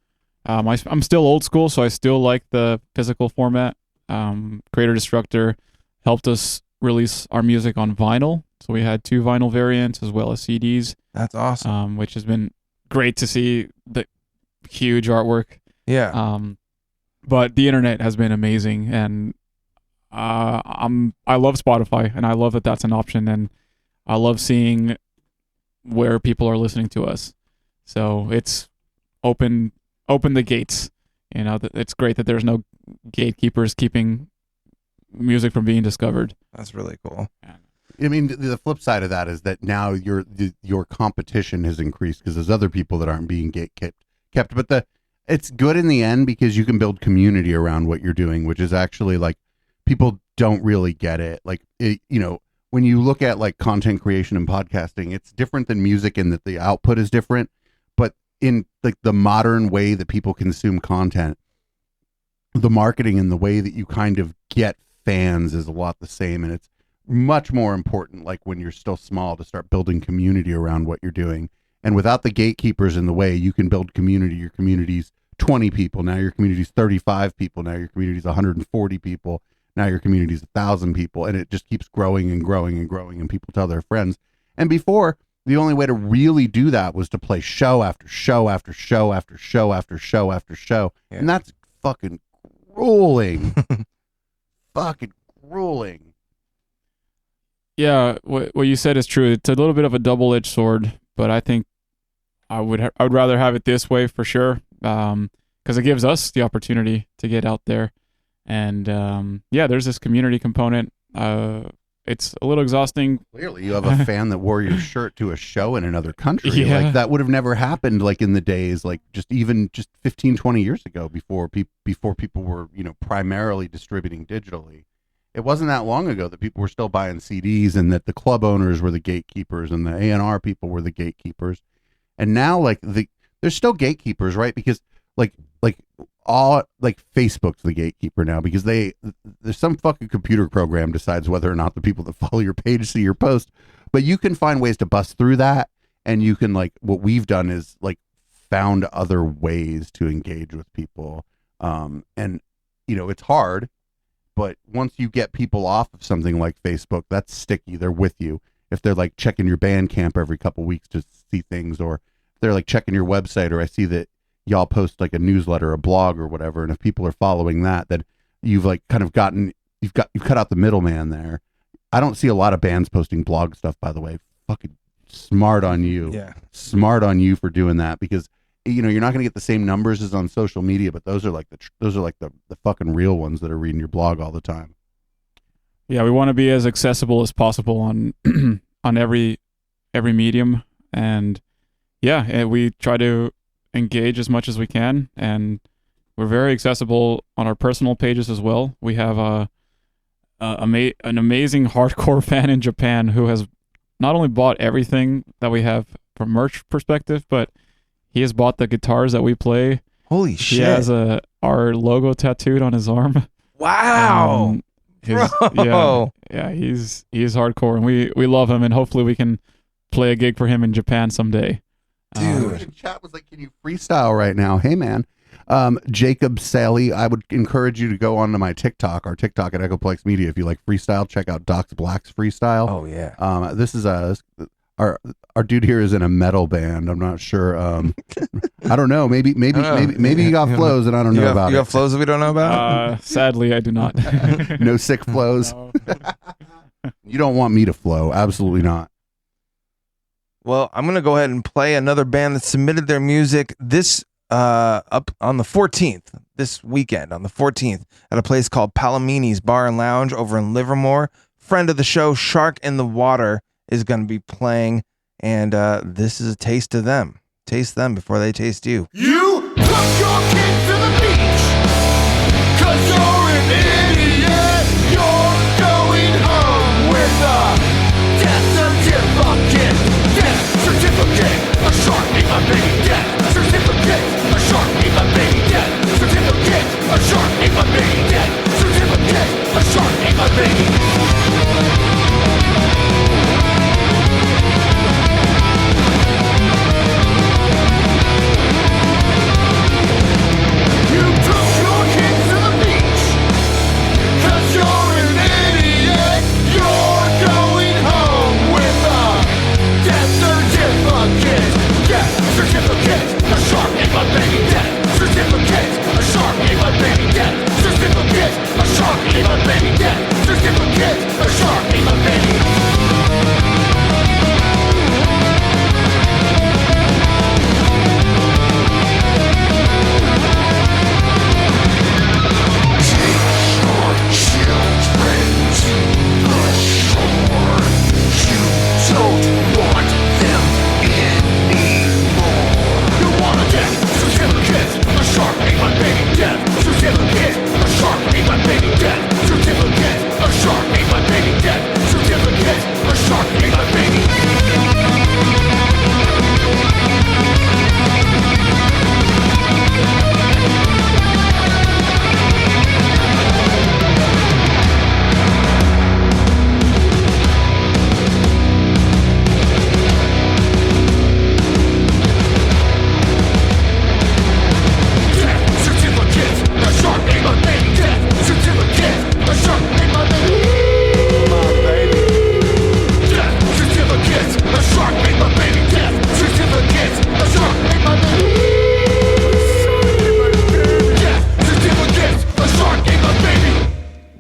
I'm still old school, so I still like the physical format. Creator Destructor helped us release our music on vinyl. So we had 2 vinyl variants as well as CDs. That's awesome. Which has been great to see, the huge artwork. Yeah. But the internet has been amazing, and I love Spotify, and I love that that's an option, and I love seeing where people are listening to us. So it's open the gates. It's great that there's no gatekeepers keeping music from being discovered. That's really cool. I mean, the flip side of that is that now your competition has increased because there's other people that aren't being kept. But it's good in the end because you can build community around what you're doing, which is actually like people don't really get it. Like, when you look at like content creation and podcasting, it's different than music in that the output is different. But in like the modern way that people consume content, the marketing and the way that you kind of get fans is a lot the same. And it's much more important, like when you're still small, to start building community around what you're doing. And without the gatekeepers in the way, you can build community. Your community's 20 people. Now your community's 35 people. Now your community's 140 people. Now your community's 1,000 people. And it just keeps growing and growing and growing. And people tell their friends. And before, the only way to really do that was to play show after show after show after show after show after show. Yeah. And that's fucking grueling. Fucking grueling. Yeah, what you said is true. It's a little bit of a double-edged sword, but I think I would rather have it this way for sure, because it gives us the opportunity to get out there. And there's this community component. It's a little exhausting. Clearly, you have a fan that wore your shirt to a show in another country. Yeah. Like that would have never happened. Like in the days, like just 15, 20 years ago, before people were primarily distributing digitally. It wasn't that long ago that people were still buying CDs, and that the club owners were the gatekeepers and the A&R people were the gatekeepers. And now, like there's still gatekeepers, right? Because like Facebook's the gatekeeper now, because there's some fucking computer program decides whether or not the people that follow your page see your post. But you can find ways to bust through that, and you can, like, what we've done is like found other ways to engage with people. And it's hard, but once you get people off of something like Facebook, that's sticky. They're with you. If they're like checking your Bandcamp every couple weeks to see things, or if they're like checking your website, or I see that y'all post like a newsletter, a blog or whatever, and if people are following that, then you've like kind of you've cut out the middleman there. I don't see a lot of bands posting blog stuff, by the way. Fucking smart on you. Yeah. Smart on you for doing that, because you're not going to get the same numbers as on social media, but those are like the fucking real ones that are reading your blog all the time. Yeah, we want to be as accessible as possible on on every medium, and we try to engage as much as we can, and we're very accessible on our personal pages as well. We have an amazing hardcore fan in Japan who has not only bought everything that we have from merch perspective, but he has bought the guitars that we play. Holy shit. He has our logo tattooed on his arm. Wow. Yeah, he's hardcore, and we love him, and hopefully we can play a gig for him in Japan someday. Dude, chat was like, can you freestyle right now? Hey man, Jacob Sally, I would encourage you to go onto my TikTok, our TikTok at Echoplex Media. If you like freestyle, check out Doc's Black's freestyle. Oh yeah. This is our dude here is in a metal band. I'm not sure. I don't know. Maybe you got flows and I don't know about it. You got flows that we don't know about? Sadly, I do not. No sick flows. No. You don't want me to flow. Absolutely not. Well, I'm going to go ahead and play another band that submitted their music up on the 14th, this weekend, on the 14th, at a place called Palomini's Bar and Lounge over in Livermore. Friend of the show, Shark in the Water, is going to be playing, and this is a taste of them. Taste them before they taste you. You took your kid to the beach, 'cause you're an idiot. You're going home with a death certificate. Death certificate. A shark ate my baby. Death certificate. A shark ate my baby. Death certificate. A shark ate my baby. Death certificate. A shark ate my baby.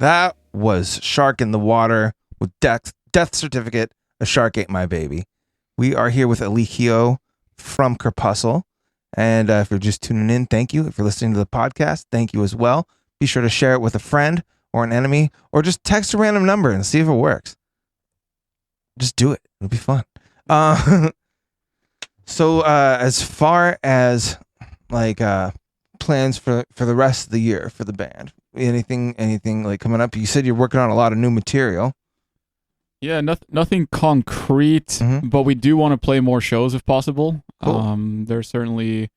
That was Shark in the Water with Death Certificate, A Shark Ate My Baby. We are here with Elikio from Crepuscle. And if you're just tuning in, thank you. If you're listening to the podcast, thank you as well. Be sure to share it with a friend or an enemy, or just text a random number and see if it works. Just do it. It'll be fun. So as far as like plans for the rest of the year for the band, anything like coming up? You said you're working on a lot of new material. Yeah, nothing concrete, but we do want to play more shows if possible. Cool. There's certainly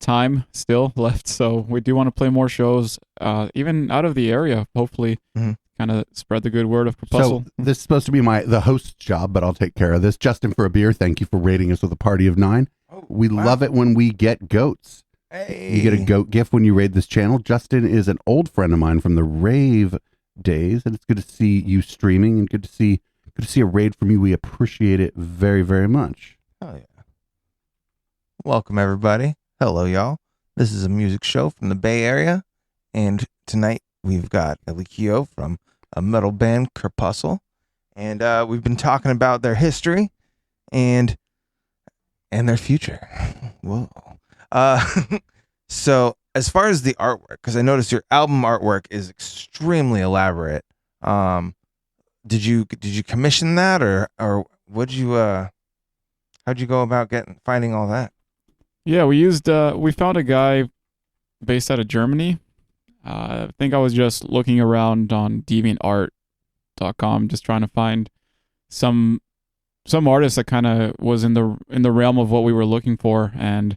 time still left, so we do want to play more shows, even out of the area, hopefully. Kind of spread the good word of Crepuscle. So this is supposed to be the host's job, but I'll take care of this. Justin for a beer, thank you for rating us with a party of 9. We love it when we get goats. Hey. You get a goat gift when you raid this channel. Justin is an old friend of mine from the rave days, and it's good to see you streaming and good to see a raid from you. We appreciate it very, very much. Oh yeah. Welcome everybody. Hello y'all. This is a music show from the Bay Area, and tonight we've got Elikio from a metal band, Crepuscle, and we've been talking about their history and their future. Whoa. So as far as the artwork, because I noticed your album artwork is extremely elaborate. Did you commission that, or how'd you go about finding all that? Yeah, we found a guy based out of Germany. I think I was just looking around on DeviantArt.com, just trying to find some artist that kind of was in the realm of what we were looking for, and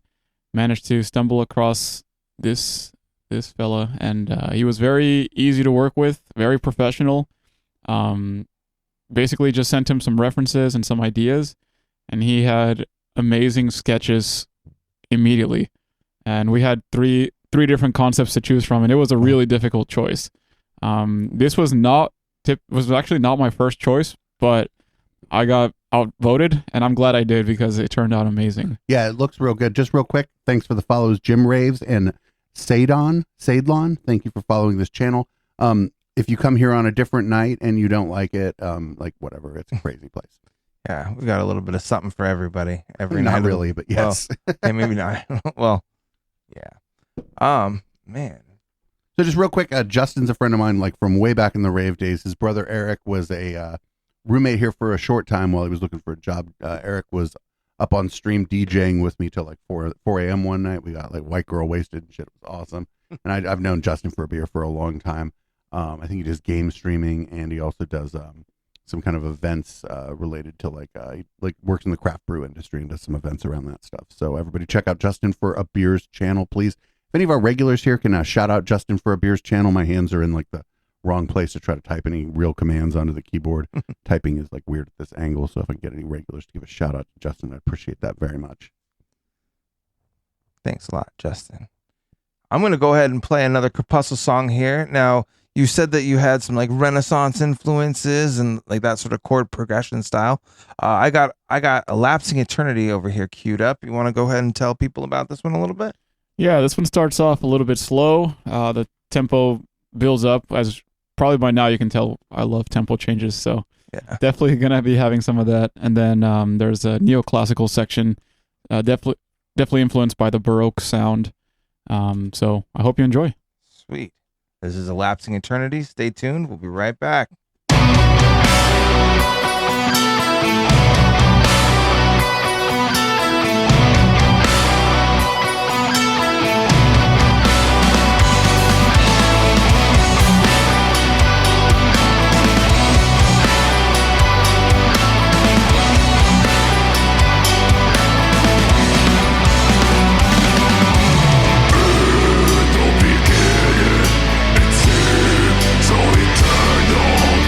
managed to stumble across this fella, and he was very easy to work with, very professional. Basically just sent him some references and some ideas, and he had amazing sketches immediately. And we had three different concepts to choose from, and it was a really difficult choice. This was actually not my first choice, but I got outvoted, and I'm glad I did because it turned out amazing. Yeah, it looks real good. Just real quick, thanks for the follows, Jim Raves and Sadlon. Thank you for following this channel. If you come here on a different night and you don't like it, like whatever, it's a crazy place. Yeah, we got a little bit of something for everybody every Not night. Not really, but yes. Well, hey, maybe not. Well, yeah. Man. So just real quick, Justin's a friend of mine, like from way back in the rave days. His brother Eric was a roommate here for a short time while he was looking for a job. Eric was up on stream DJing with me till like 4 a.m. one night. We got like white girl wasted and shit. It was awesome. And I've known Justin for a beer for a long time. I think he does game streaming, and he also does some kind of events related to like works in the craft brew industry and does some events around that stuff. So everybody check out Justin for a Beer's channel, please. If any of our regulars here can shout out Justin for a Beer's channel, my hands are in like the wrong place to try to type any real commands onto the keyboard. Typing is like weird at this angle, so if I can get any regulars to give a shout out to Justin, I appreciate that very much. Thanks a lot, Justin. I'm going to go ahead and play another Crepuscle song here. Now, you said that you had some like Renaissance influences and like that sort of chord progression style. I got A Lapsing Eternity over here queued up. You want to go ahead and tell people about this one a little bit? Yeah, this one starts off a little bit slow. The tempo builds up. As probably by now you can tell, I love tempo changes, so yeah, definitely gonna be having some of that. And then there's a neoclassical section, definitely influenced by the Baroque sound. So I hope you enjoy. Sweet. This is A Lapsing Eternity. Stay tuned. We'll be right back. So eternal.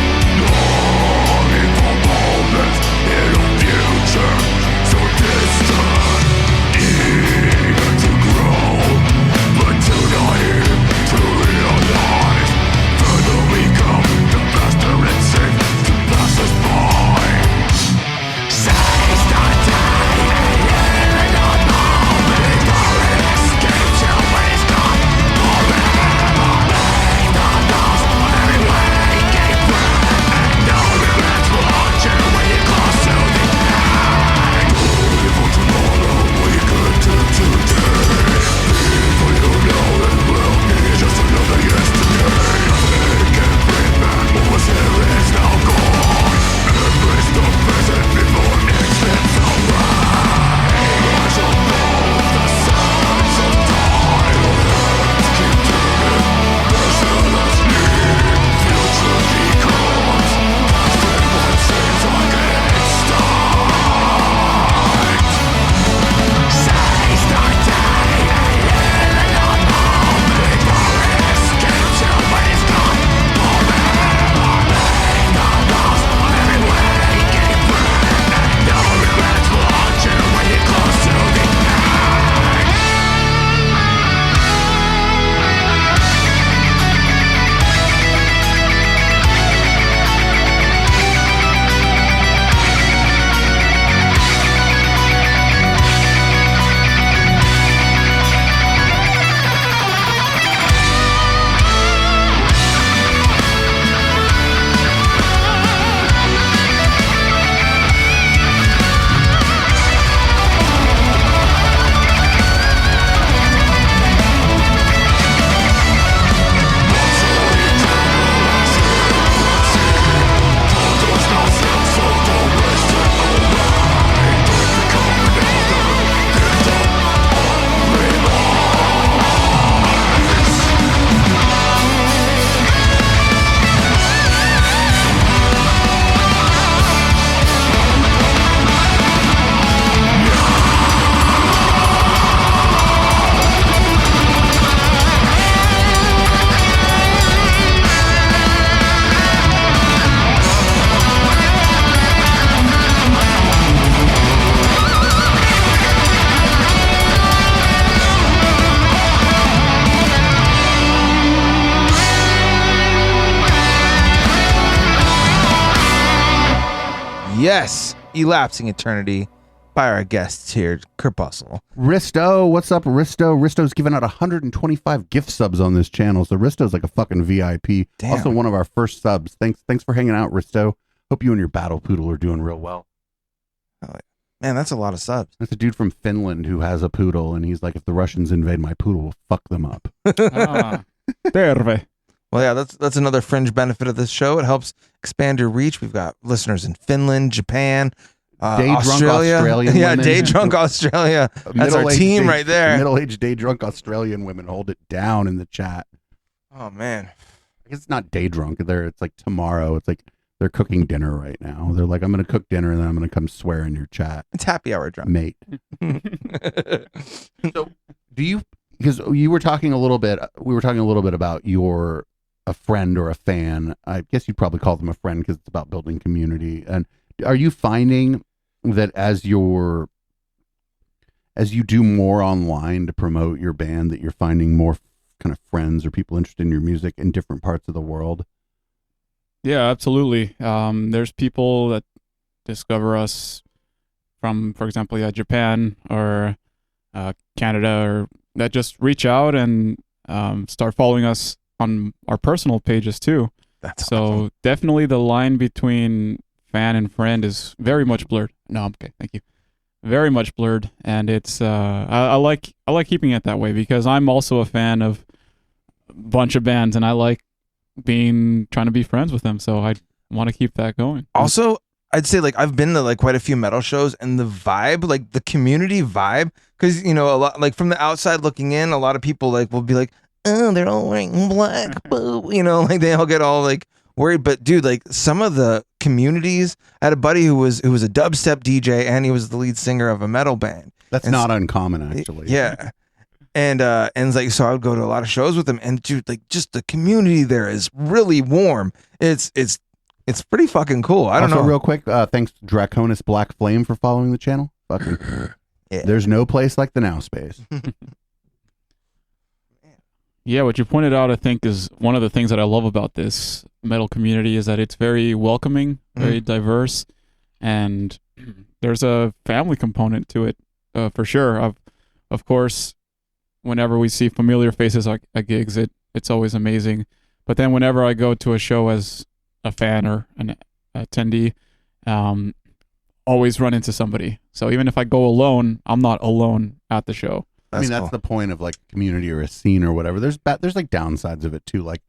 Yes, Elapsing Eternity by our guests here, Crepuscle. Risto, what's up, Risto? Risto's given out 125 gift subs on this channel, so Risto's like a fucking VIP. Damn. Also one of our first subs. Thanks for hanging out, Risto. Hope you and your battle poodle are doing real well. Oh, man, that's a lot of subs. That's a dude from Finland who has a poodle, and he's like, if the Russians invade my poodle, we'll fuck them up. Terve. Well, yeah, that's another fringe benefit of this show. It helps expand your reach. We've got listeners in Finland, Japan, Australia. Australian yeah, women. day drunk Australia. That's our team right there. Middle-aged day drunk Australian women hold it down in the chat. Oh man, I guess it's not day drunk. It's like tomorrow. It's like they're cooking dinner right now. They're like, I'm going to cook dinner and then I'm going to come swear in your chat. it's happy hour drunk. Mate. So do you, because you were talking a little bit, we were talking a little bit about a friend or a fan. I guess you'd probably call them a friend because it's about building community. And are you finding that as you do more online to promote your band, that you're finding more kind of friends or people interested in your music in different parts of the world? Yeah, absolutely. There's people that discover us from, for example, Japan or Canada, or that just reach out and start following us on our personal pages too. That's so awesome. Definitely the line between fan and friend is very much blurred. No, I'm okay. Thank you. Very much blurred, and it's I like keeping it that way because I'm also a fan of a bunch of bands, and I like trying to be friends with them. So I want to keep that going. Also, I'd say like I've been to like quite a few metal shows, and the vibe, like the community vibe, because a lot like from the outside looking in, a lot of people like will be like, oh, they're all wearing black, boo, like they all get all like worried. But dude, like some of the communities, I had a buddy who was a dubstep DJ and he was the lead singer of a metal band. That's not uncommon, actually. Yeah. And it's like, so I would go to a lot of shows with him, and dude, like just the community there is really warm. It's pretty fucking cool. I don't know. Real quick, thanks Draconis Black Flame for following the channel. Fucking Yeah. There's no place like the Now Space. Yeah, what you pointed out, I think, is one of the things that I love about this metal community is that it's very welcoming, very diverse, and there's a family component to it for sure. Of course, whenever we see familiar faces at gigs, it's always amazing. But then whenever I go to a show as a fan or an attendee, always run into somebody. So even if I go alone, I'm not alone at the show. That's the point of like community or a scene or whatever. There's like downsides of it too. Like,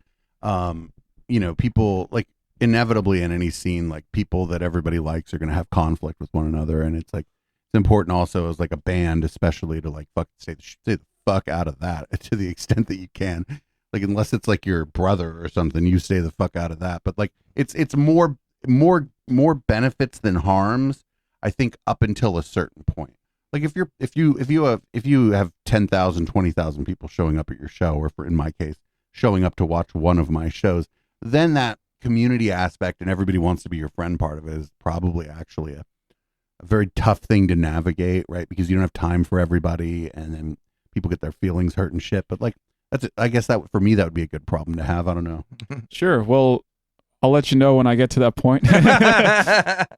people like inevitably in any scene, like people that everybody likes are going to have conflict with one another. And it's like, it's important also as like a band, especially to like stay the fuck out of that to the extent that you can. Like, unless it's like your brother or something, you stay the fuck out of that. But like, it's more benefits than harms, I think, up until a certain point. Like if you have 10,000, 20,000 people showing up at your show, or in my case, showing up to watch one of my shows, then that community aspect and everybody wants to be your friend part of it is probably actually a very tough thing to navigate, right? Because you don't have time for everybody, and then people get their feelings hurt and shit. But like I guess that for me that would be a good problem to have. I don't know. Sure. Well, I'll let you know when I get to that point.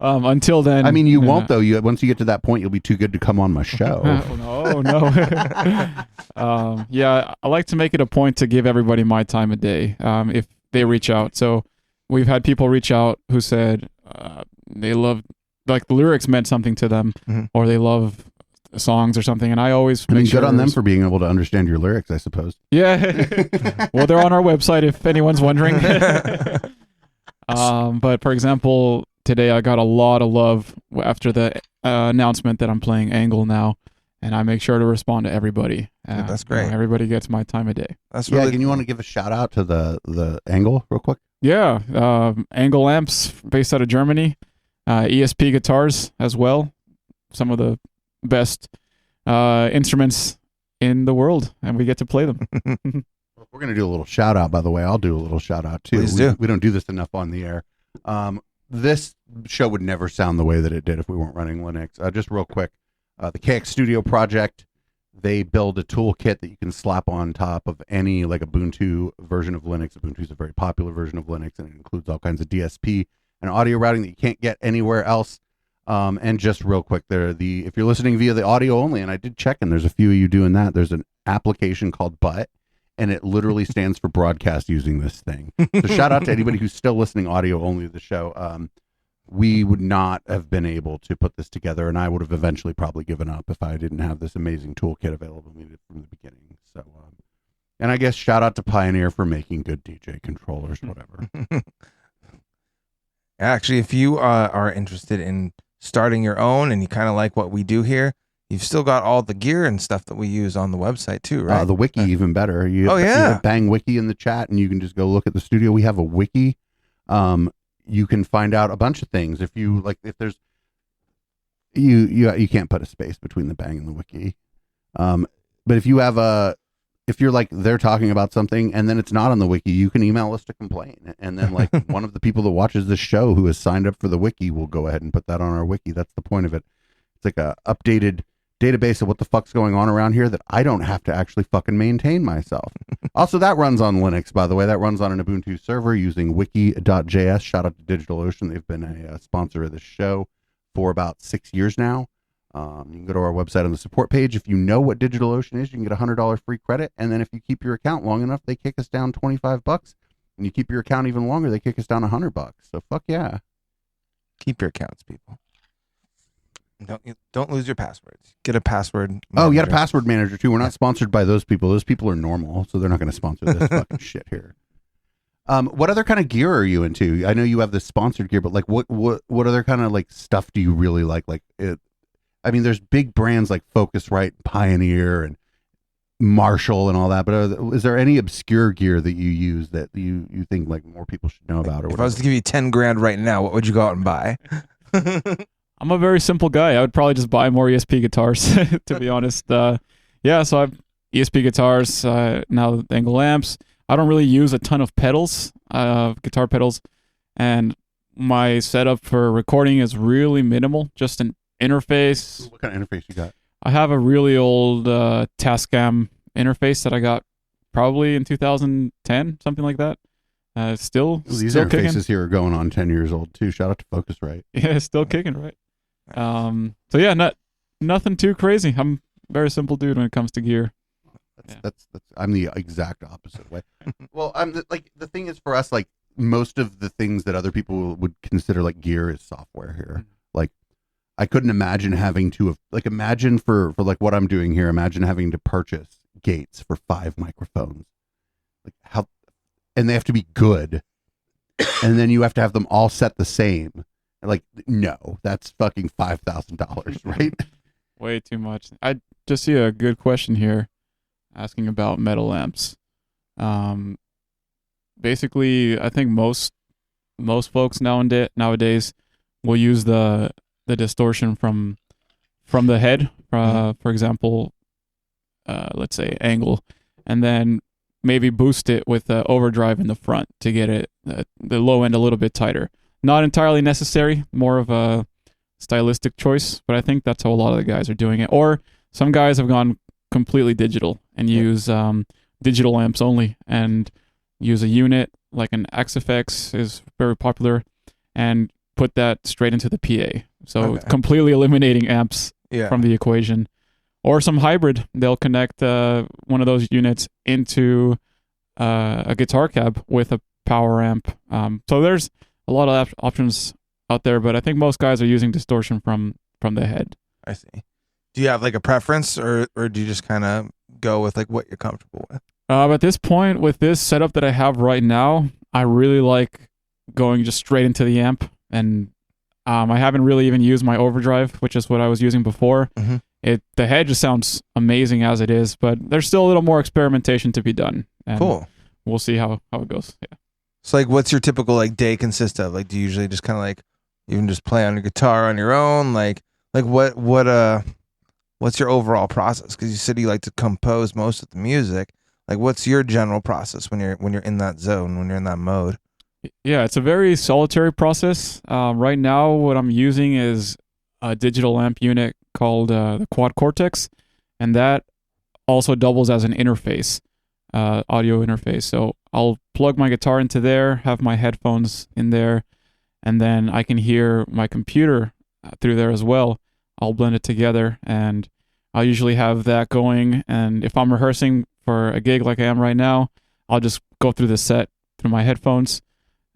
Until then, I mean, you won't though. Once you get to that point, you'll be too good to come on my show. No. Yeah, I like to make it a point to give everybody my time of day if they reach out. So we've had people reach out who said they love, like the lyrics meant something to them, or they love songs or something, and I always make sure good on them for being able to understand your lyrics, I suppose. Yeah. Well, they're on our website if anyone's wondering. But for example, today I got a lot of love after the announcement that I'm playing Angle now, and I make sure to respond to everybody. Dude, that's great. Everybody gets my time of day. That's really Can you want to give a shout out to the Angle real quick? Yeah, Angle amps based out of Germany, ESP guitars as well, some of the best instruments in the world, and we get to play them. We're going to do a little shout out, by the way. I'll do a little shout out too. Please do. We don't do this enough on the air. This show would never sound the way that it did if we weren't running Linux. Just real quick, the KX Studio project, they build a toolkit that you can slap on top of any like Ubuntu version of Linux. Ubuntu is a very popular version of Linux, and it includes all kinds of DSP and audio routing that you can't get anywhere else. And just real quick, if you're listening via the audio only, and I did check, and there's a few of you doing that. There's an application called Butt, and it literally stands for broadcast using this thing. So shout out to anybody who's still listening audio only to the show. We would not have been able to put this together, and I would have eventually probably given up if I didn't have this amazing toolkit available to me from the beginning. So, and I guess shout out to Pioneer for making good DJ controllers, whatever. Actually, if you are interested in starting your own and you kind of like what we do here, you've still got all the gear and stuff that we use on the website too, right? The wiki, even better. You have Bang Wiki in the chat, and you can just go look at the studio. We have a wiki. You can find out a bunch of things. If you like, if there's you can't put a space between the Bang and the wiki. But if you have if you're like they're talking about something and then it's not on the wiki, you can email us to complain, and then like one of the people that watches this show who has signed up for the wiki will go ahead and put that on our wiki. That's the point of it. It's like a updated database of what the fuck's going on around here that I don't have to actually fucking maintain myself. Also, that runs on Linux, by the way. That runs on an Ubuntu server using wiki.js. Shout out to DigitalOcean. They've been a sponsor of this show for about 6 years now. You can go to our website on the support page. If you know what DigitalOcean is, you can get $100 free credit. And then if you keep your account long enough, they kick us down $25. And you keep your account even longer, they kick us down $100. So fuck yeah. Keep your accounts, people. Don't lose your passwords. Get a password manager. Oh, you got a password manager too. We're not sponsored by those people. Those people are normal, so they're not going to sponsor this fucking shit here. What other kind of gear are you into? I know you have this sponsored gear, but like what other kind of like stuff do you really like? Like it. I mean, there's big brands like Focusrite, Pioneer, and Marshall, and all that. But is there any obscure gear that you use that you think like more people should know about? Or if I was to give you $10,000 right now, what would you go out and buy? I'm a very simple guy. I would probably just buy more ESP guitars, to be honest. So I've ESP guitars, now angle amps. I don't really use a ton of pedals, guitar pedals, and my setup for recording is really minimal, just an interface. What kind of interface you got? I have a really old Tascam interface that I got probably in 2010, something like that. These still interfaces kicking. Here are going on 10 years old too. Shout out to Focusrite. Yeah, still kicking, right? So yeah, nothing too crazy. I'm a very simple dude when it comes to gear. That's I'm the exact opposite way. Well, the thing is for us, like most of the things that other people would consider like gear is software here. Like I couldn't imagine having to have imagine for like what I'm doing here, imagine having to purchase gates for 5 microphones. Like how, and they have to be good. And then you have to have them all set the same. Like, no, that's fucking $5,000, right? Way too much. I just see a good question here asking about metal amps. Basically, I think most folks nowadays will use the distortion from the head, for example, let's say angle, and then maybe boost it with the overdrive in the front to get it the low end a little bit tighter. Not entirely necessary, more of a stylistic choice, but I think that's how a lot of the guys are doing it. Or some guys have gone completely digital and use digital amps only and use a unit like an XFX is very popular and put that straight into the PA. So completely eliminating amps from the equation. Or some hybrid, they'll connect one of those units into a guitar cab with a power amp. So there's a lot of options out there, but I think most guys are using distortion from the head. I see. Do you have like a preference, or do you just kind of go with like what you're comfortable with? At this point, with this setup that I have right now, I really like going just straight into the amp, and I haven't really even used my overdrive, which is what I was using before. The head just sounds amazing as it is, but there's still a little more experimentation to be done. And cool. We'll see how it goes. Yeah. So like, what's your typical like day consist of? Like, do you usually just kind of like even just play on your guitar on your own? Like what's your overall process? Because you said you like to compose most of the music. Like, what's your general process when you're in that zone, when you're in that mode? Yeah, it's a very solitary process. Right now, what I'm using is a digital amp unit called the Quad Cortex, and that also doubles as an interface, audio interface. So I'll plug my guitar into there, have my headphones in there, and then I can hear my computer through there as well. I'll blend it together, and I'll usually have that going. And if I'm rehearsing for a gig like I am right now, I'll just go through the set through my headphones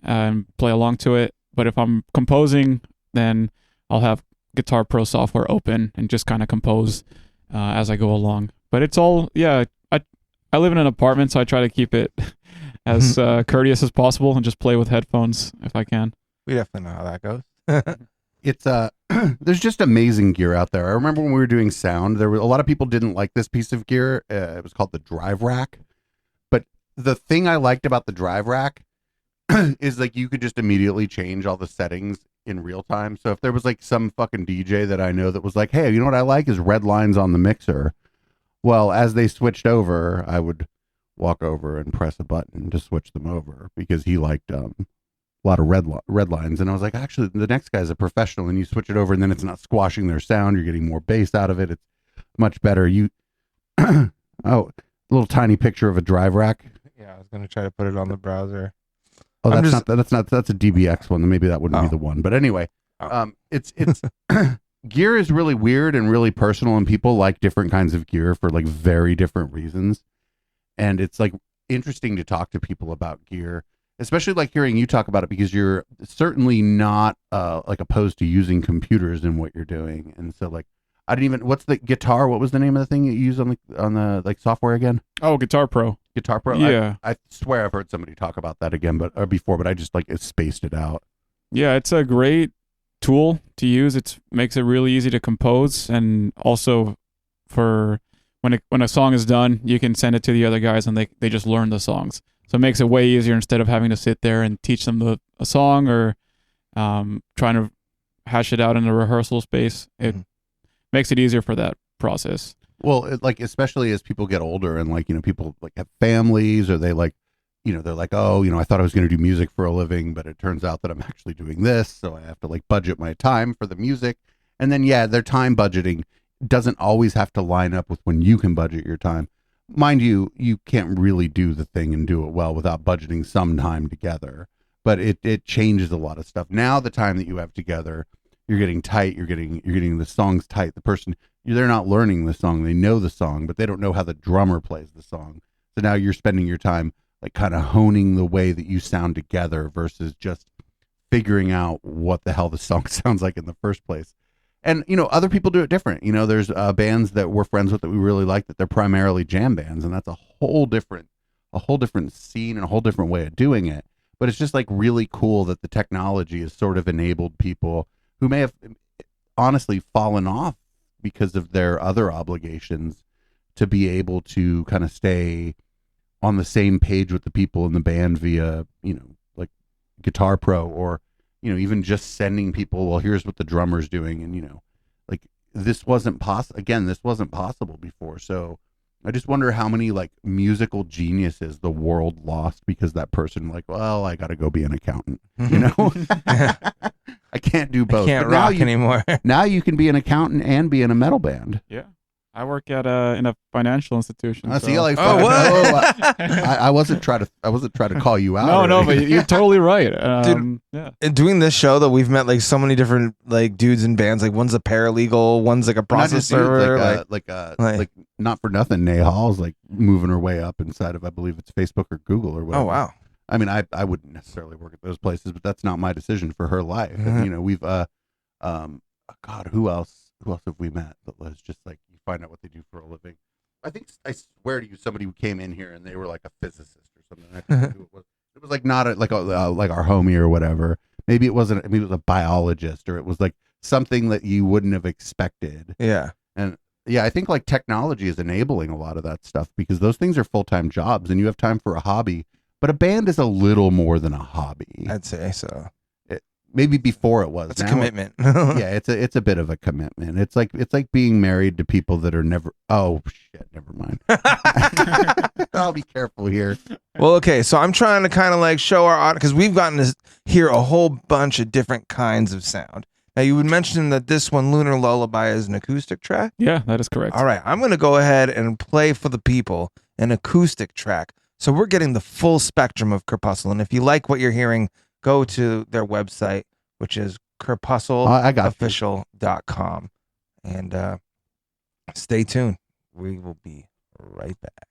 and play along to it. But if I'm composing, then I'll have Guitar Pro software open and just kind of compose as I go along. But it's all, I live in an apartment, so I try to keep it as courteous as possible and just play with headphones if I can. We definitely know how that goes. It's there's just amazing gear out there. I remember when we were doing sound, there were a lot of people didn't like this piece of gear. It was called the drive rack. But the thing I liked about the drive rack is like you could just immediately change all the settings in real time. So if there was like some fucking DJ that I know that was like, hey, you know what I like is red lines on the mixer. Well, as they switched over, I would walk over and press a button to switch them over because he liked a lot of red lines. And I was like, actually, the next guy's a professional, and you switch it over, and then it's not squashing their sound. You're getting more bass out of it. It's much better. Oh, little tiny picture of a drive rack. Yeah, I was gonna try to put it on the browser. Oh, that's a DBX one. Maybe that wouldn't be the one. But anyway, it's gear is really weird and really personal, and people like different kinds of gear for like very different reasons. And it's like interesting to talk to people about gear, especially like hearing you talk about it, because you're certainly not like opposed to using computers in what you're doing. And so like, what's the guitar? What was the name of the thing you use on the like software again? Oh, Guitar Pro. Guitar Pro. Yeah. I swear I've heard somebody talk about that again, or before, but I just like spaced it out. Yeah, it's a great tool to use. It makes it really easy to compose, and also for when a song is done, you can send it to the other guys and they just learn the songs. So it makes it way easier instead of having to sit there and teach them a song or trying to hash it out in a rehearsal space. It makes it easier for that process. Well, like especially as people get older and like, you know, people like have families, or they like, you know, they're like, oh, you know, I thought I was going to do music for a living, but it turns out that I'm actually doing this. So I have to like budget my time for the music. And then, yeah, their time budgeting doesn't always have to line up with when you can budget your time. Mind you, you can't really do the thing and do it well without budgeting some time together. But it changes a lot of stuff. Now the time that you have together, you're getting tight. You're getting the songs tight. The person, they're not learning the song. They know the song, but they don't know how the drummer plays the song. So now you're spending your time like kind of honing the way that you sound together versus just figuring out what the hell the song sounds like in the first place. And, you know, other people do it different. You know, there's bands that we're friends with that we really like that they're primarily jam bands. And that's a whole different scene and a whole different way of doing it. But it's just like really cool that the technology has sort of enabled people who may have honestly fallen off because of their other obligations to be able to kind of stay on the same page with the people in the band via, you know, like Guitar Pro, or, you know, even just sending people, well, here's what the drummer's doing. And, you know, like this wasn't possible before. So I just wonder how many like musical geniuses the world lost because that person like, well, I got to go be an accountant, you know, I can't do both. I can't rock anymore. Now you can be an accountant and be in a metal band. Yeah. I work at in a financial institution. I see. Like, I wasn't trying to call you out. No, but you're totally right. Dude, yeah. Doing this show, that we've met like so many different like dudes in bands. Like one's a paralegal, one's like a process server. Like not for nothing, Nay Hall's like moving her way up inside of, I believe it's Facebook or Google or whatever. Oh wow. I mean, I wouldn't necessarily work at those places, but that's not my decision for her life. And, you know, we've God, who else have we met that was just like, you find out what they do for a living? I swear to you, somebody who came in here and they were like a physicist or something. I forget who it was. It was like not like our homie or whatever. Maybe it wasn't. Maybe it was a biologist, or it was like something that you wouldn't have expected. Yeah. And yeah, I think like technology is enabling a lot of that stuff because those things are full-time jobs and you have time for a hobby. But a band is a little more than a hobby. I'd say so. Maybe before it was. It's a commitment. Yeah, it's a bit of a commitment. It's like being married to people that are never. Oh shit! Never mind. I'll be careful here. Well, okay, so I'm trying to kind of like show our audience, because we've gotten to hear a whole bunch of different kinds of sound. Now, you would mention that this one, Lunar Lullaby, is an acoustic track? Yeah, that is correct. All right, I'm going to go ahead and play for the people an acoustic track. So we're getting the full spectrum of Crepuscle. And if you like what you're hearing, go to their website, which is crepuscleofficial.com. And stay tuned. We will be right back.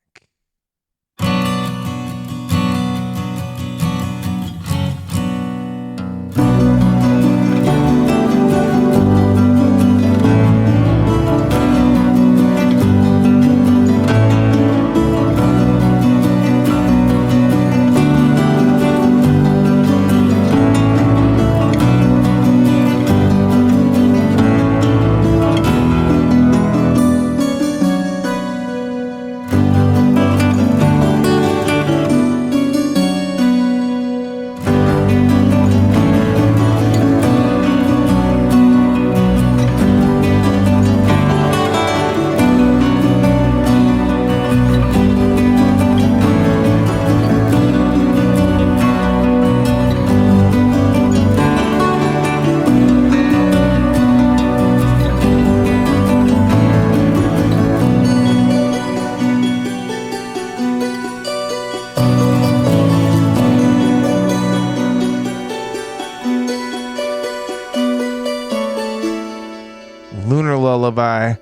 Lunar Lullaby,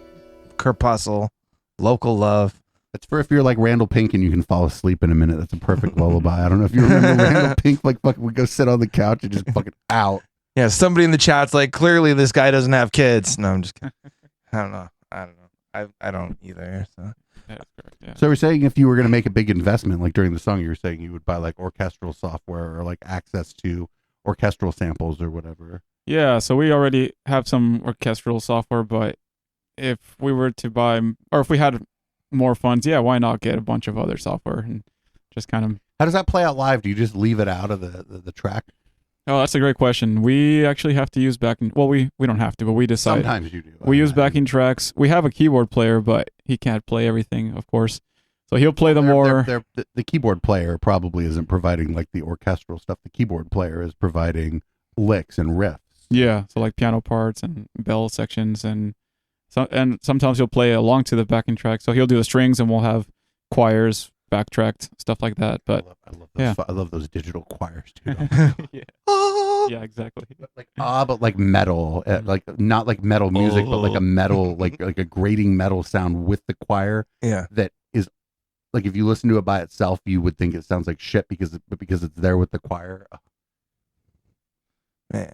Crepuscle, Local Love. It's for if you're like Randall Pink and you can fall asleep in a minute. That's a perfect lullaby. I don't know if you remember Randall Pink, like fucking would go sit on the couch and just fucking out. Yeah, somebody in the chat's like, clearly this guy doesn't have kids. No, I'm just kidding. I don't know. I don't either. So. That's correct, yeah. So we're saying if you were going to make a big investment, like during the song, you were saying you would buy like orchestral software or like access to orchestral samples or whatever. Yeah, so we already have some orchestral software, but if we were to buy, or if we had more funds, yeah, why not get a bunch of other software and just kind of... How does that play out live? Do you just leave it out of the track? Oh, that's a great question. We actually have to use backing... Well, we don't have to, but we decide. Sometimes you do. We use backing tracks. We have a keyboard player, but he can't play everything, of course. So he'll play the keyboard player probably isn't providing like the orchestral stuff. The keyboard player is providing licks and riffs. Yeah, so like piano parts and bell sections, and sometimes he'll play along to the backing track. So he'll do the strings, and we'll have choirs backtracked, stuff like that. But I love those digital choirs too. Yeah. Yeah, exactly. But like metal, like not like metal music, but like a metal, like a grating metal sound with the choir. Yeah, that is like if you listen to it by itself, you would think it sounds like shit because it's there with the choir. Man.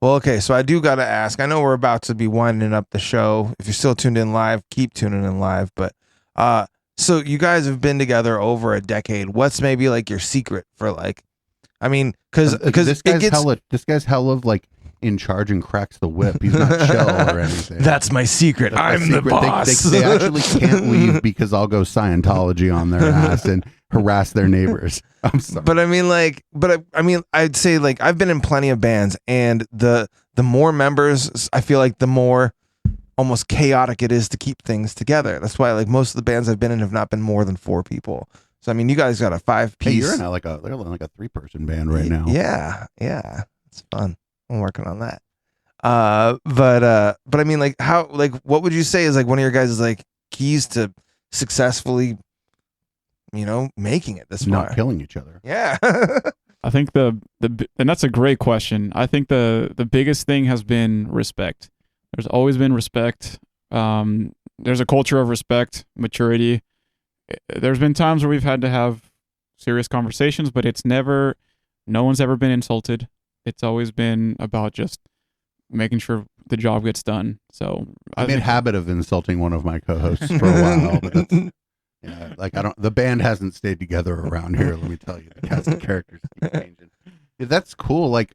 Well, okay, so I do got to ask. I know we're about to be winding up the show. If you're still tuned in live, keep tuning in live. But so you guys have been together over a decade. What's maybe like your secret for like? I mean, because this guy's hella like in charge and cracks the whip. He's not chill or anything. That's my secret. I'm the boss. They actually can't leave because I'll go Scientology on their ass and harass their neighbors. I'm sorry. But I mean, I'd say like I've been in plenty of bands, and the more members, I feel like the more almost chaotic it is to keep things together. That's why like most of the bands I've been in have not been more than 4 people. So I mean, you guys got a 5-piece. Hey, you're in like a 3-person band right now. Yeah, it's fun. I'm working on that. But I mean, like how, like what would you say is like one of your guys' like keys to successfully, making it this far? Not killing each other. Yeah. I think and that's a great question. I think the biggest thing has been respect. There's always been respect. There's a culture of respect, maturity. There's been times where we've had to have serious conversations, but no one's ever been insulted. It's always been about just making sure the job gets done. So I made a habit of insulting one of my co-hosts for a while, but that's, the band hasn't stayed together around here. Let me tell you, the cast of characters keep changing. Yeah, that's cool. Like,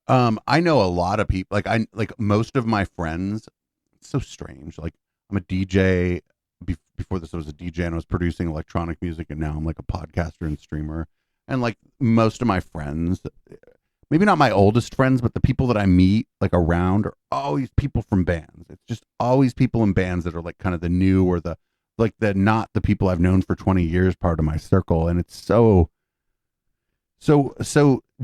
I know a lot of people, like most of my friends, it's so strange. Like I'm a DJ. Before this, I was a DJ and I was producing electronic music, and now I'm like a podcaster and streamer. And like most of my friends, maybe not my oldest friends, but the people that I meet like around are always people from bands. It's just always people in bands that are like kind of the new or the not the people I've known for 20 years part of my circle. And it's so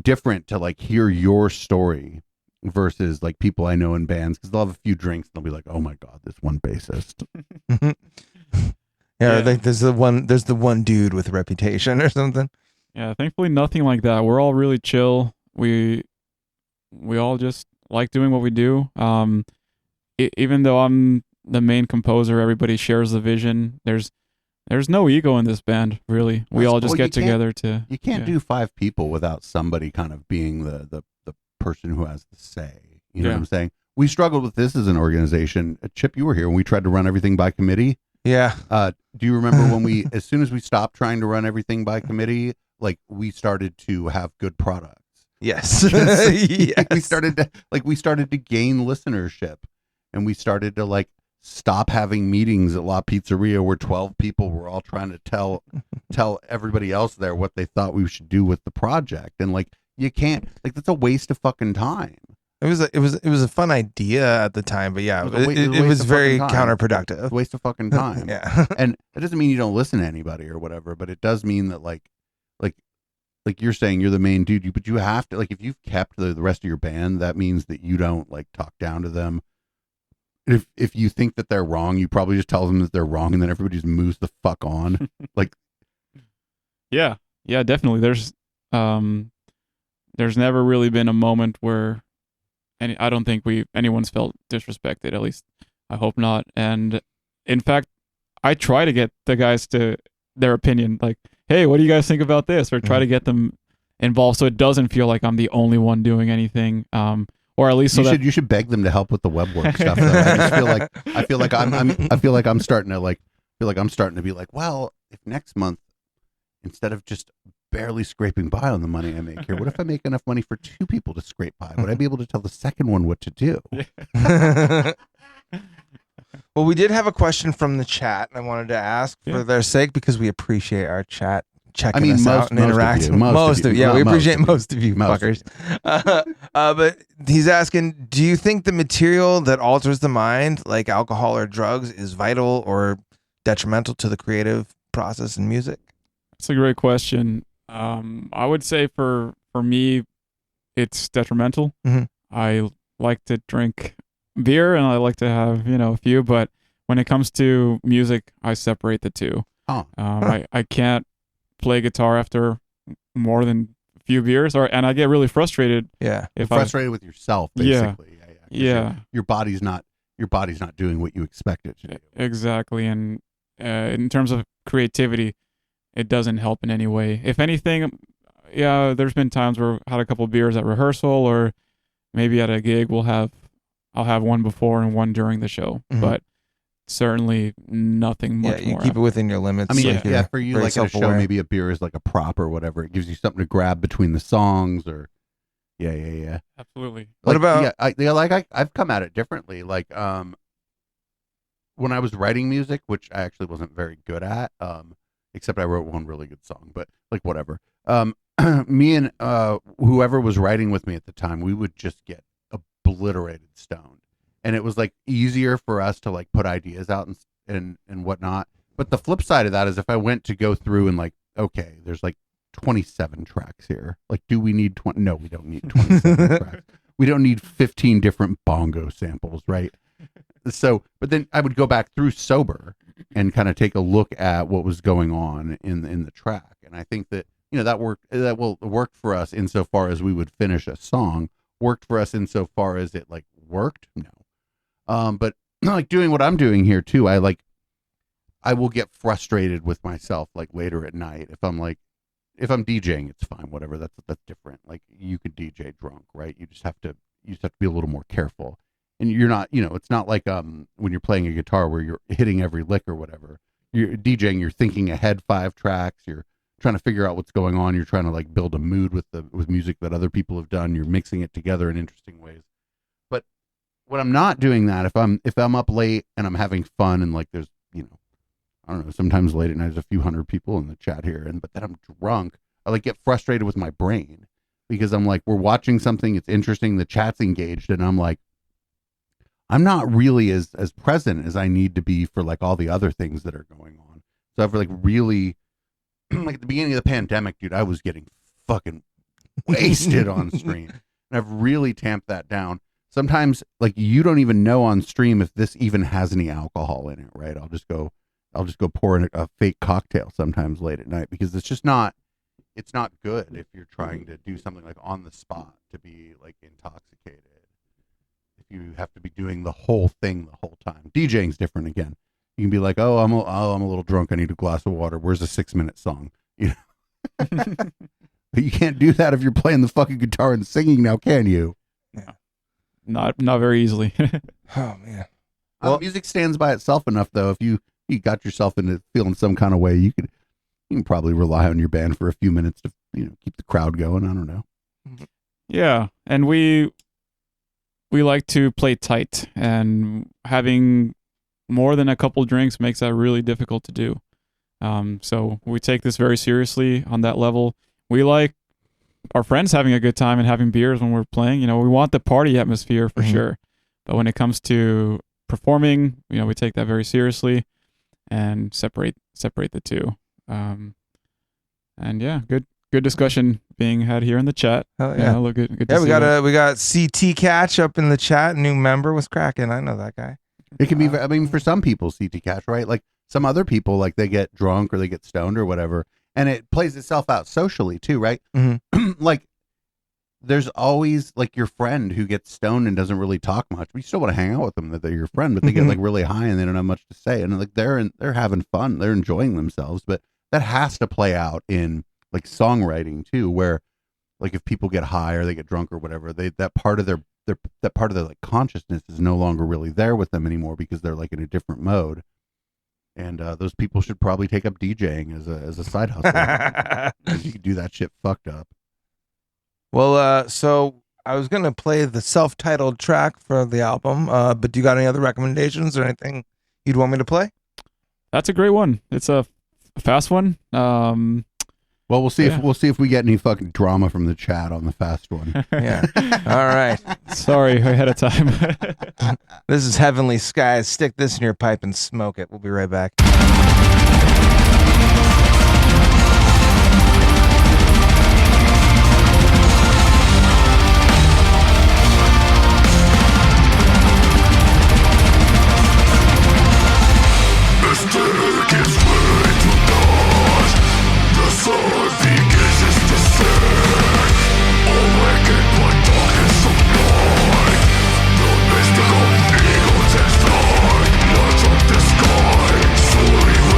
different to like hear your story versus like people I know in bands, because they'll have a few drinks and they'll be like, oh my God, this one bassist. Yeah, like there's the one dude with a reputation or something. Yeah, thankfully nothing like that. We're all really chill. We all just like doing what we do. Even though I'm the main composer, everybody shares the vision. There's no ego in this band, really. We all just get together to. You can't do 5 people without somebody kind of being the person who has the say. You know what I'm saying? We struggled with this as an organization. Chip, you were here when we tried to run everything by committee. Yeah. Do you remember when as soon as we stopped trying to run everything by committee, like we started to have good products? Yes. Yes. We started to gain listenership, and we started to like stop having meetings at La Pizzeria where 12 people were all trying to tell everybody else there what they thought we should do with the project. And like, you can't, like, that's a waste of fucking time. It was a fun idea at the time, but yeah, it was very counterproductive. It's a waste of fucking time. Yeah. And it doesn't mean you don't listen to anybody or whatever, but it does mean that like you're saying you're the main dude, but you have to, like, if you've kept the rest of your band, that means that you don't like talk down to them. If you think that they're wrong, you probably just tell them that they're wrong, and then everybody just moves the fuck on. Like, yeah, definitely. There's never really been a moment where I don't think anyone's felt disrespected. At least I hope not. And in fact, I try to get the guys to their opinion, like, hey, what do you guys think about this? Or try to get them involved so it doesn't feel like I'm the only one doing anything. Or at least you should beg them to help with the web work stuff. Though. I feel like I'm starting to be like, well, if next month, instead of just barely scraping by on the money I make here, what if I make enough money for 2 people to scrape by? Would I be able to tell the second one what to do? Well, we did have a question from the chat, and I wanted to ask for their sake, because we appreciate our chat checking us out and interacting. Most of you. We appreciate most of you fuckers. But he's asking, do you think the material that alters the mind, like alcohol or drugs, is vital or detrimental to the creative process in music? That's a great question. I would say for me, it's detrimental. Mm-hmm. I like to drink beer and I like to have, a few, but when it comes to music, I separate the two. I can't play guitar after more than a few beers, and I get really frustrated. Yeah. If frustrated with yourself, basically. Yeah. Your body's not doing what you expect it to do. Exactly. And in terms of creativity, it doesn't help in any way. If anything, there's been times where I had a couple beers at rehearsal, or maybe at a gig I'll have one before and one during the show, but certainly nothing much more. You keep it within your limits. I mean, for you, like at a show, maybe a beer is like a prop or whatever. It gives you something to grab between the songs, or absolutely. What about? I've come at it differently. Like, when I was writing music, which I actually wasn't very good at, except I wrote one really good song, but like whatever. Me and whoever was writing with me at the time, we would just get obliterated stoned, and it was like easier for us to like put ideas out and whatnot. But the flip side of that is, if I went to go through and like, okay, there's like 27 tracks here, like, do we need 20? No, we don't need 27 tracks. We don't need 15 different bongo samples, right? So, but then I would go back through sober and kind of take a look at what was going on in the track, and I think that that work for us insofar as we would finish a song. Worked for us insofar as it like worked. No. But like doing what I'm doing here too, I will get frustrated with myself like later at night. If I'm DJing, it's fine, whatever. That's different. Like, you could DJ drunk, right? You just have to be a little more careful. And you're not, it's not like when you're playing a guitar where you're hitting every lick or whatever. You're DJing, you're thinking ahead 5 tracks, you're trying to figure out what's going on. You're trying to like build a mood with music that other people have done. You're mixing it together in interesting ways. But when I'm not doing that, if I'm up late and I'm having fun, and like there's, I don't know, sometimes late at night there's a few hundred people in the chat here, but then I'm drunk, I like get frustrated with my brain, because I'm like, we're watching something, it's interesting, the chat's engaged, and I'm like, I'm not really as present as I need to be for like all the other things that are going on. So I've like really, like at the beginning of the pandemic, dude, I was getting fucking wasted on stream, and I've really tamped that down. Sometimes, like, you don't even know on stream if this even has any alcohol in it, right? I'll just go pour in a fake cocktail sometimes late at night, because it's not good if you're trying to do something like on the spot to be like intoxicated. if you have to be doing the whole thing the whole time. DJing's different again. You can be like, I'm a little drunk. I need a glass of water. Where's a 6-minute song? You know, but you can't do that if you're playing the fucking guitar and singing now, can you? Not very easily. Oh man. Well, music stands by itself enough, though. If you got yourself into feeling some kind of way, you can probably rely on your band for a few minutes to keep the crowd going. I don't know. Yeah, and we like to play tight, and having more than a couple drinks makes that really difficult to do. So we take this very seriously on that level. We like our friends having a good time and having beers when we're playing. We want the party atmosphere for sure. But when it comes to performing, we take that very seriously and separate the two. And yeah, good discussion being had here in the chat. Oh yeah, look good. Yeah, we got CT Catch up in the chat. New member was cracking. I know that guy. It can be. I mean, for some people, CT Catch, right? Like some other people, like they get drunk or they get stoned or whatever, and it plays itself out socially too, right? Like there's always like your friend who gets stoned and doesn't really talk much, but you still want to hang out with them, that they're your friend, but they get like really high and they don't have much to say, and like they're having fun, they're enjoying themselves, but that has to play out in like songwriting too, where like if people get high or they get drunk or whatever, that part of their like consciousness is no longer really there with them anymore because they're like in a different mode. And those people should probably take up DJing as a side hustle. 'Cause you could do that shit fucked up. Well, so I was gonna play the self-titled track for the album, but do you got any other recommendations or anything you'd want me to play? That's a great one. It's a fast one. Well, we'll see if we get any fucking drama from the chat on the fast one. Yeah. All right. Sorry ahead of time. This is Heavenly Skies. Stick this in your pipe and smoke it. We'll be right back. Mystical eagles and fly, lights up the sky, soaring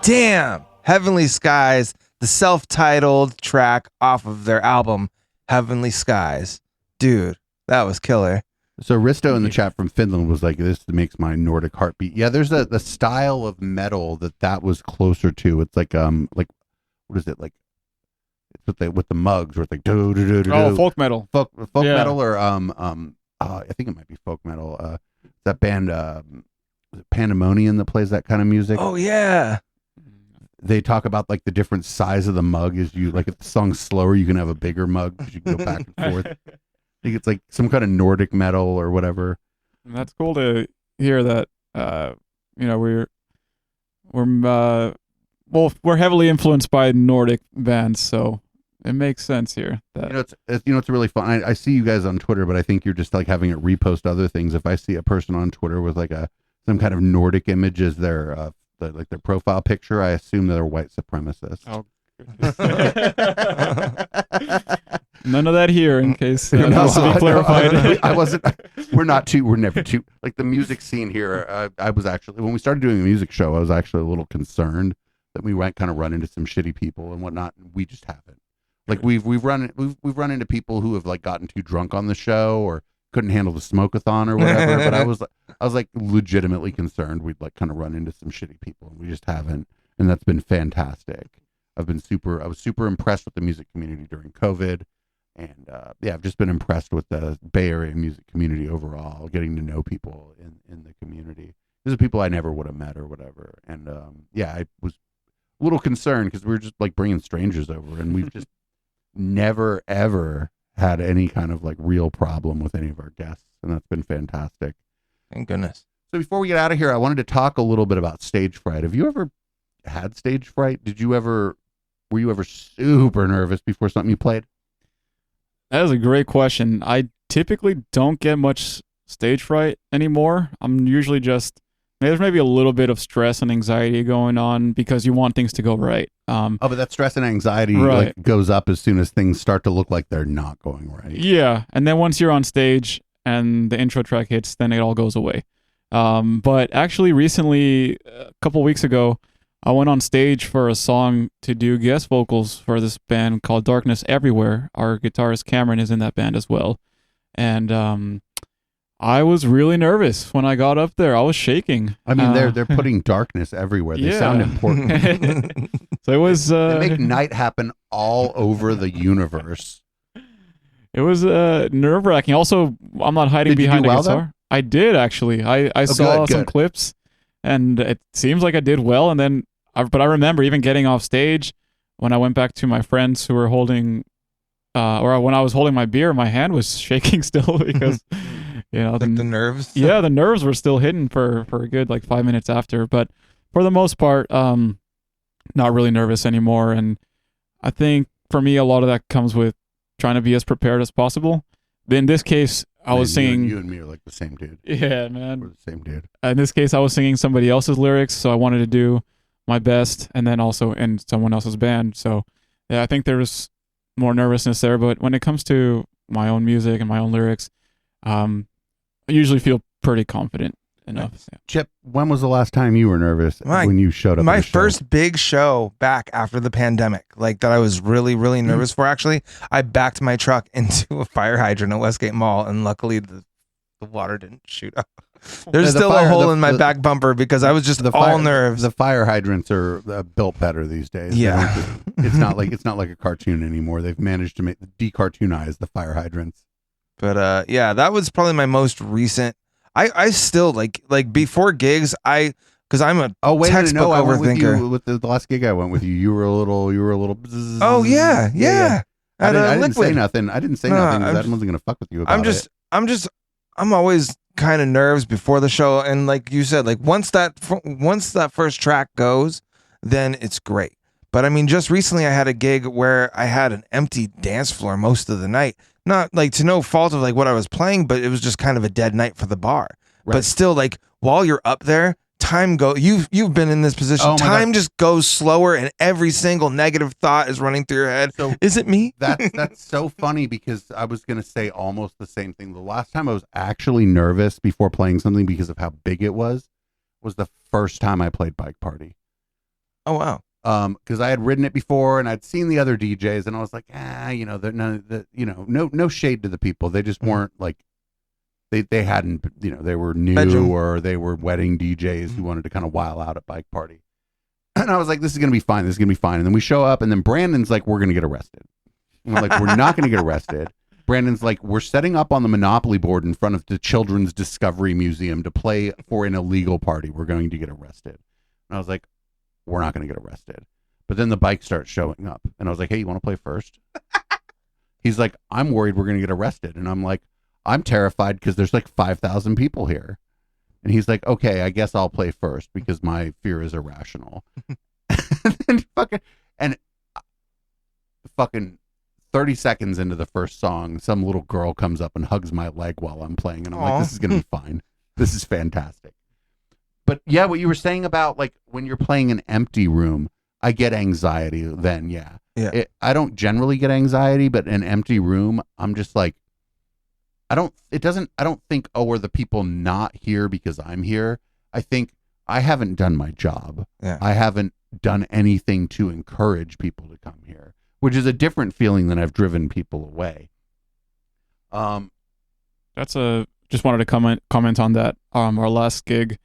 damn, Heavenly Skies, the self-titled track off of their album Heavenly Skies. Dude, that was killer. So Risto in the chat from Finland was like, "This makes my Nordic heartbeat." Yeah, there's the style of metal that was closer to. It's like what is it like? It's with the mugs, where it's like do do do do. Oh, folk metal. Folk metal, or I think it might be folk metal. That band Pandemonium that plays that kind of music. Oh yeah. They talk about like the different size of the mug. Is you like if the song's slower, you can have a bigger mug because you can go back and forth. I think it's like some kind of Nordic metal or whatever. That's cool to hear that. We're heavily influenced by Nordic bands, so it makes sense here. That It's really fun. I see you guys on Twitter, but I think you're just like having it repost other things. If I see a person on Twitter with like some kind of Nordic image as their their profile picture, I assume they're white supremacists. Oh. None of that here, in case that has to be clarified. I wasn't. We're never too like the music scene here. I was actually, when we started doing a music show, I was actually a little concerned that we might kind of run into some shitty people and whatnot. And we just haven't. Like we've run into people who have like gotten too drunk on the show or couldn't handle the smoke-a-thon or whatever. But I was like legitimately concerned we'd like kind of run into some shitty people, and we just haven't. And that's been fantastic. I was super impressed with the music community during COVID. And I've just been impressed with the Bay Area music community overall, getting to know people in the community. These are people I never would have met or whatever. And I was a little concerned because we were just like bringing strangers over, and we've just never, ever had any kind of like real problem with any of our guests. And that's been fantastic. Thank goodness. So before we get out of here, I wanted to talk a little bit about stage fright. Have you ever had stage fright? Were you ever super nervous before something you played? That is a great question. I typically don't get much stage fright anymore. I'm usually just, there's maybe a little bit of stress and anxiety going on because you want things to go right. But that stress and anxiety right. like goes up as soon as things start to look like they're not going right. Yeah, and then once you're on stage and the intro track hits, then it all goes away. But actually recently, a couple weeks ago, I went on stage for a song to do guest vocals for this band called Darkness Everywhere. Our guitarist Cameron is in that band as well. And I was really nervous when I got up there. I was shaking. I mean, they're putting darkness everywhere. They sound important. So it was... they make night happen all over the universe. It was nerve-wracking. Also, I'm not hiding behind a guitar. Though? I did, actually. I saw some clips. And it seems like I did well. And then, but I remember even getting off stage when I went back to my friends who were holding, or when I was holding my beer, my hand was shaking still because, like the nerves. Yeah, the nerves were still hitting for a good like 5 minutes after. But for the most part, not really nervous anymore. And I think for me, a lot of that comes with trying to be as prepared as possible. In this case, I was singing. You and me are like the same dude. Yeah, man. We're the same dude. In this case, I was singing somebody else's lyrics, so I wanted to do my best, and then also in someone else's band. So, yeah, I think there was more nervousness there. But when it comes to my own music and my own lyrics, I usually feel pretty confident enough. Yeah. Chip, when was the last time you were nervous when you showed up? My first big show back after the pandemic, like that I was really, really nervous for, actually, I backed my truck into a fire hydrant at Westgate Mall, and luckily the water didn't shoot up. There's still a hole in my back bumper because I was just all nerves. The fire hydrants are built better these days. Yeah. It's not like a cartoon anymore. They've managed to de-cartoonize the fire hydrants. But that was probably my most recent. I still like before gigs, because I'm a textbook overthinker. With the last gig I went with you, you were a little. Bzzz. Oh yeah. I didn't say nothing. I didn't say nothing because I wasn't gonna fuck with you about it. I'm always kind of nervous before the show, and like you said, like once that first track goes, then it's great. But I mean, just recently I had a gig where I had an empty dance floor most of the night. Not like to no fault of like what I was playing, but it was just kind of a dead night for the bar. Right. But still, like while you're up there, time go. You've been in this position. Oh time just goes slower, and every single negative thought is running through your head. So is it me? That's so funny because I was gonna say almost the same thing. The last time I was actually nervous before playing something because of how big it was the first time I played Bike Party. Oh wow. Because I had ridden it before and I'd seen the other DJs and I was like, no shade to the people. They just weren't like, they hadn't, they were new Bedroom. or they were wedding DJs who wanted to kind of while out at bike party. And I was like, this is going to be fine. This is going to be fine. And then we show up and then Brandon's like, we're going to get arrested. And we're like, we're not going to get arrested. Brandon's like, we're setting up on the Monopoly board in front of the Children's Discovery Museum to play for an illegal party. We're going to get arrested. And I was like, we're not going to get arrested. But then the bike starts showing up. And I was like, hey, you want to play first? He's like, I'm worried we're going to get arrested. And I'm like, I'm terrified because there's like 5,000 people here. And he's like, okay, I guess I'll play first because my fear is irrational. And fucking 30 seconds into the first song, some little girl comes up and hugs my leg while I'm playing. And I'm like, this is going to be fine. This is fantastic. But yeah, what you were saying about like when you're playing an empty room, I get anxiety then. Yeah. I don't generally get anxiety, but an empty room, I'm just like, I don't think, oh, are the people not here because I'm here? I think I haven't done my job. Yeah. I haven't done anything to encourage people to come here, which is a different feeling than I've driven people away. Just wanted to comment on that. Our last gig,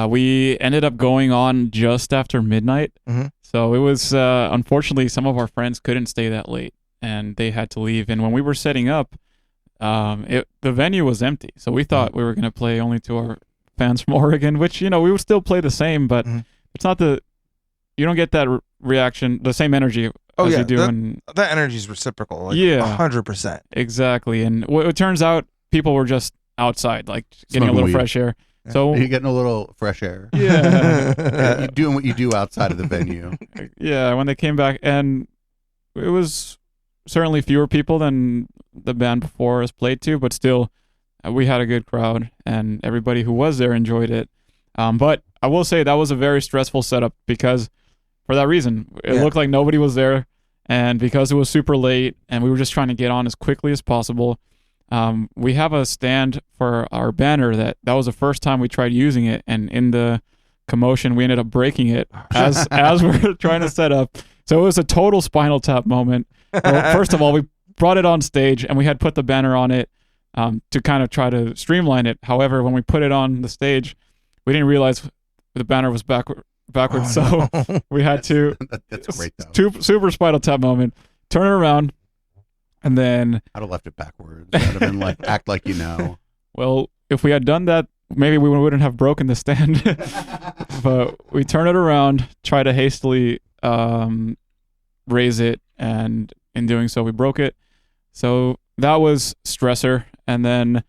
we ended up going on just after midnight. Mm-hmm. So it was, unfortunately, some of our friends couldn't stay that late and they had to leave. And when we were setting up, the venue was empty. So we thought we were going to play only to our fans from Oregon, which, we would still play the same, but it's not you don't get that reaction, the same energy as you do. That energy is reciprocal. Like 100%. Exactly. And it turns out people were just outside, like getting a little fresh air. So you're getting a little fresh air. Yeah. You're doing what you do outside of the venue. Yeah. When they came back, and it was certainly fewer people than the band before us played to, but still we had a good crowd and everybody who was there enjoyed it. But I will say that was a very stressful setup because for that reason, it looked like nobody was there. And because it was super late and we were just trying to get on as quickly as possible, we have a stand for our banner that was the first time we tried using it. And in the commotion, we ended up breaking it as we were trying to set up. So it was a total Spinal Tap moment. Well, first of all, we brought it on stage and we had put the banner on it to kind of try to streamline it. However, when we put it on the stage, we didn't realize the banner was backwards. So we had to, that's great though. Super Spinal Tap moment, turn it around, and then I'd have left it backwards. I'd have been like, act like you know. Well, if we had done that, maybe we wouldn't have broken the stand. But we turn it around, try to hastily raise it, and in doing so, we broke it. So that was stressor. And then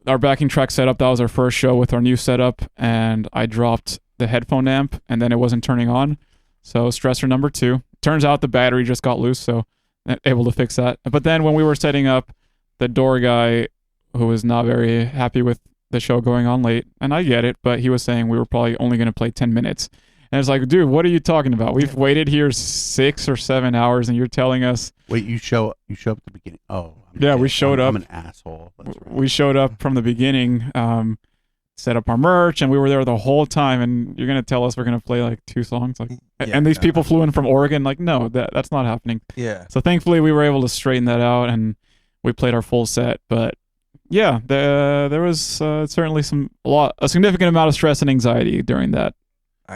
our backing track setup, that was our first show with our new setup, and I dropped the headphone amp, and then it wasn't turning on. So stressor number 2. Turns out the battery just got loose, so able to fix that. But then when we were setting up, the door guy, who was not very happy with the show going on late, and I get it, but he was saying we were probably only going to play 10 minutes. And it's like, dude, what are you talking about? We've waited here 6 or 7 hours, and you're telling us... Wait, you show up at the beginning? Oh. Yeah, we showed up. I'm an asshole. That's right. We showed up from the beginning, set up our merch, and we were there the whole time, and you're going to tell us we're going to play like 2 songs? And these people flew in from Oregon? Like, no, that's not happening. Yeah. So thankfully, we were able to straighten that out, and we played our full set. But yeah, there was certainly a significant amount of stress and anxiety during that.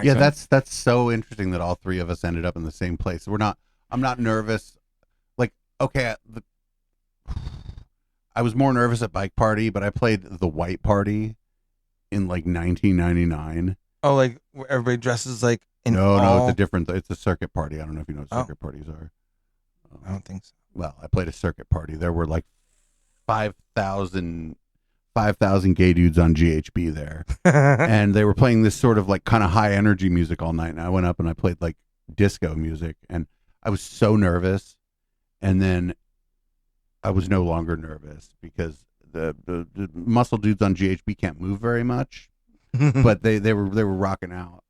Yeah, that's so interesting that all 3 of us ended up in the same place. I'm not nervous. Like, okay, I was more nervous at Bike Party, but I played the White Party in like 1999. Oh, like where everybody dresses like No, it's a circuit party. I don't know if you know what circuit parties are. I don't think so. Well, I played a circuit party. There were like 5,000 gay dudes on GHB there. And they were playing this sort of like kind of high energy music all night. And I went up and I played like disco music, and I was so nervous. And then I was no longer nervous because the muscle dudes on GHB can't move very much, but they were rocking out.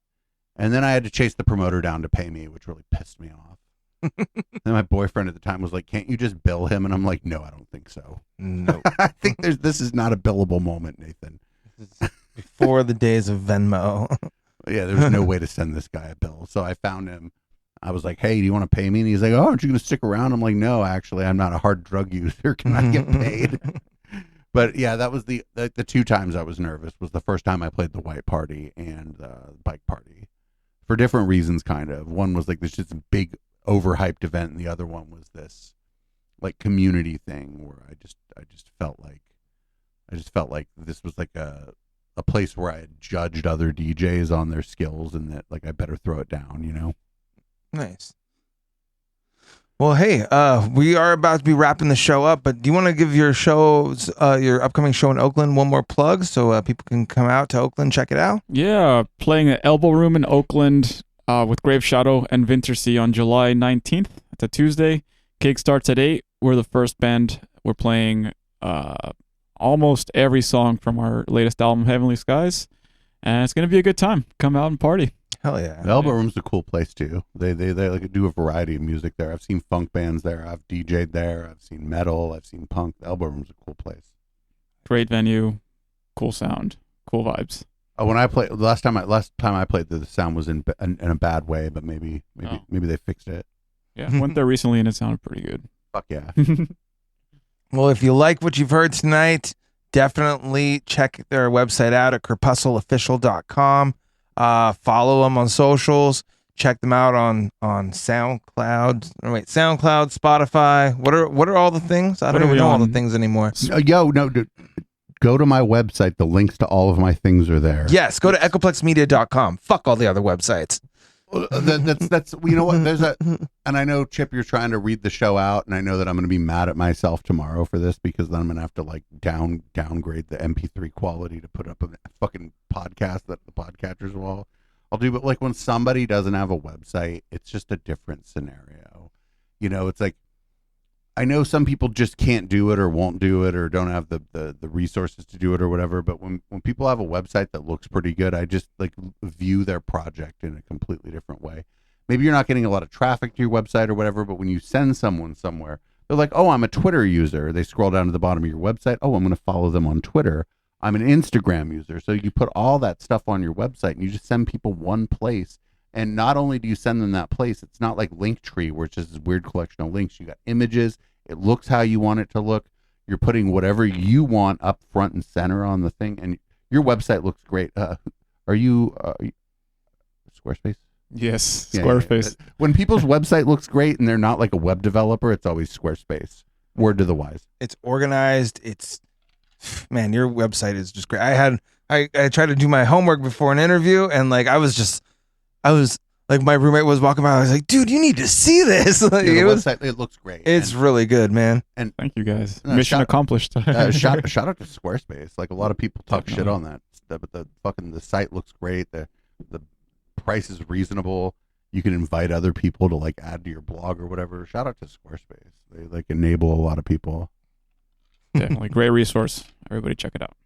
And then I had to chase the promoter down to pay me, which really pissed me off. And my boyfriend at the time was like, "Can't you just bill him?" And I'm like, "No, I don't think so. No, I think this is not a billable moment, Nathan." This is before the days of Venmo. Yeah, there was no way to send this guy a bill. So I found him. I was like, hey, do you want to pay me? And he's like, oh, aren't you going to stick around? I'm like, no, actually, I'm not a hard drug user. Can I get paid? But yeah, that was the 2 times I was nervous. Was the first time I played the White Party and the Bike Party for different reasons, kind of. One was like this just big overhyped event, and the other one was this like community thing where I just felt like this was like a place where I had judged other DJs on their skills, and that like I better throw it down, you know. Nice. Well, hey, we are about to be wrapping the show up, but do you want to give your shows, your upcoming show in Oakland, one more plug so people can come out to Oakland, check it out? Yeah, playing at Elbow Room in Oakland with Grave Shadow and Vintersea on July 19th. It's a Tuesday. Gig starts at 8. We're the first band. We're playing almost every song from our latest album, Heavenly Skies, and it's going to be a good time. Come out and party. Hell yeah. The Elbow Room's a cool place too. They like do a variety of music there. I've seen funk bands there. I've DJ'd there. I've seen metal. I've seen punk. The Elbow Room's a cool place. Great venue, cool sound, cool vibes. When I played last time I played there, the sound was in a bad way, but maybe they fixed it. Yeah, went there recently and it sounded pretty good. Fuck yeah. Well, if you like what you've heard tonight, definitely check their website out at crepuscleofficial.com. Follow them on socials. Check them out on SoundCloud. Spotify. What are all the things? I don't even know all the things ananymore. Dude, go to my website. The links to all of my things are there. Yes, go to echoplexmedia.com. Fuck all the other websites. That's you know what, and I know, Chip, you're trying to read the show out, and I know that I'm going to be mad at myself tomorrow for this, because then I'm going to have to like downgrade the MP3 quality to put up a fucking podcast that the podcatchers will I'll do. But like when somebody doesn't have a website, it's just a different scenario. You know, it's like, I know some people just can't do it or won't do it or don't have the resources to do it or whatever, but when people have a website that looks pretty good, I just like view their project in a completely different way. Maybe you're not getting a lot of traffic to your website or whatever, but when you send someone somewhere, they're like, oh, I'm a Twitter user. They scroll down to the bottom of your website. Oh, I'm going to follow them on Twitter. I'm an Instagram user. So you put all that stuff on your website and you just send people one place. And not only do you send them that place, it's not like Linktree, where it's just this weird collection of links. You got images. It looks how you want it to look. You're putting whatever you want up front and center on the thing. And your website looks great. Are you Squarespace? Yes, Yeah, Squarespace. yeah. When people's website looks great and they're not like a web developer, it's always Squarespace. Word to the wise. It's organized. Man, your website is just great. I tried to do my homework before an interview, and like I was like, my roommate was walking by. I was like, dude, you need to see this. Like, Website, it looks great. It's really good, man. And thank you guys. Mission accomplished. shout out to Squarespace. Like, a lot of people talk shit on that, but the site looks great. The price is reasonable. You can invite other people to like add to your blog or whatever. Shout out to Squarespace. They like enable a lot of people. Definitely great resource. Everybody check it out.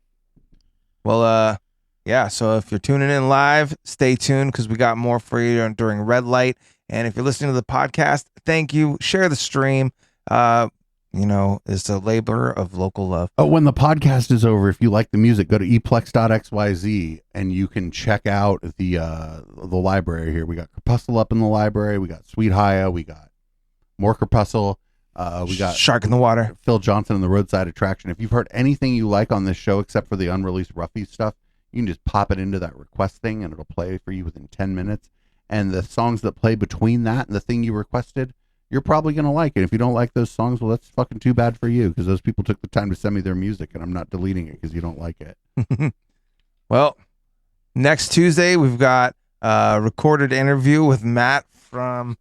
Well, yeah, so if you're tuning in live, stay tuned because we got more for you during Red Light. And if you're listening to the podcast, thank you. Share the stream. It's a labor of local love. Oh, when the podcast is over, if you like the music, go to eplex.xyz and you can check out the library here. We got Crepuscle up in the library. We got Sweet Haya. We got more Crepuscle. We got Shark in the Water. Phil Johnson and the Roadside Attraction. If you've heard anything you like on this show except for the unreleased Ruffy stuff, you can just pop it into that request thing and it'll play for you within 10 minutes. And the songs that play between that and the thing you requested, you're probably going to like it. If you don't like those songs, well, that's fucking too bad for you, because those people took the time to send me their music and I'm not deleting it because you don't like it. Well, next Tuesday, we've got a recorded interview with Matt from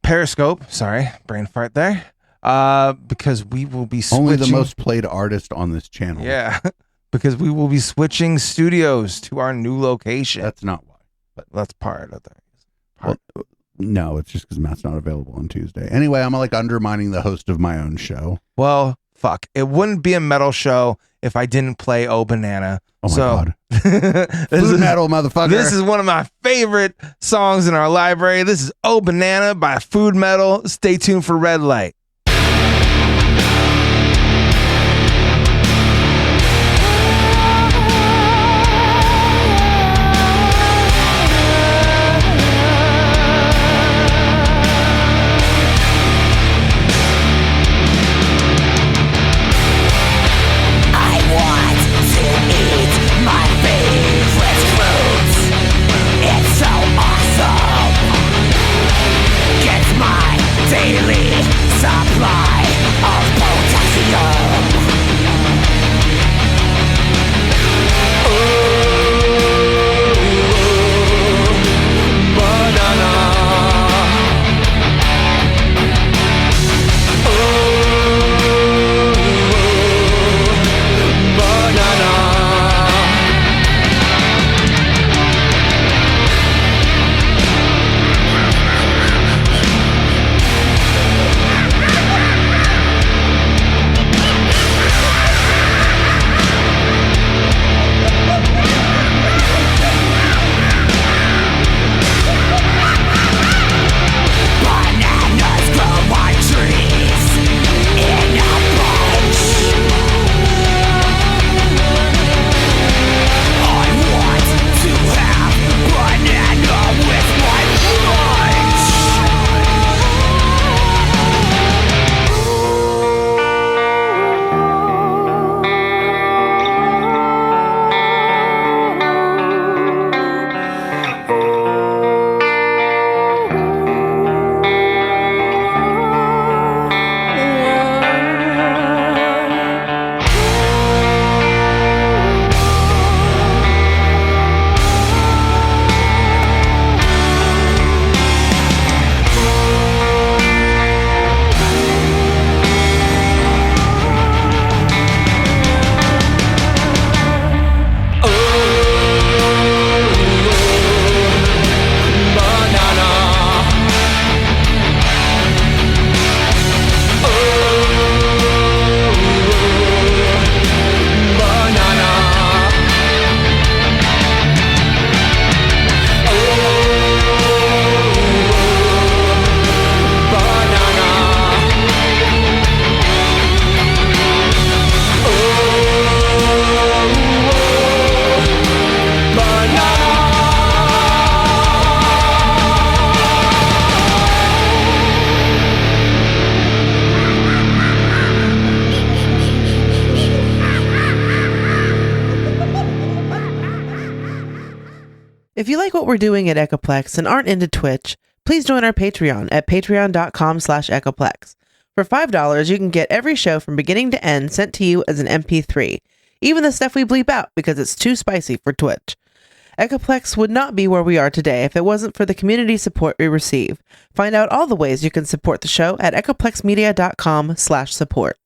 Periscope. Sorry, brain fart there. Because we will be switching. Only the most played artist on this channel. Yeah, because we will be switching studios to our new location. That's not why. But that's part of that. Well, no, it's just because Matt's not available on Tuesday. Anyway, I'm like undermining the host of my own show. Well, fuck. It wouldn't be a metal show if I didn't play Oh Banana. Oh my God. Food metal, motherfucker. This is one of my favorite songs in our library. This is Oh Banana by Food Metal. Stay tuned for Red Light. If you like what we're doing at Echoplex and aren't into Twitch, please join our Patreon at patreon.com/Echoplex. For $5, you can get every show from beginning to end sent to you as an MP3, even the stuff we bleep out because it's too spicy for Twitch. Echoplex would not be where we are today if it wasn't for the community support we receive. Find out all the ways you can support the show at echoplexmedia.com/support.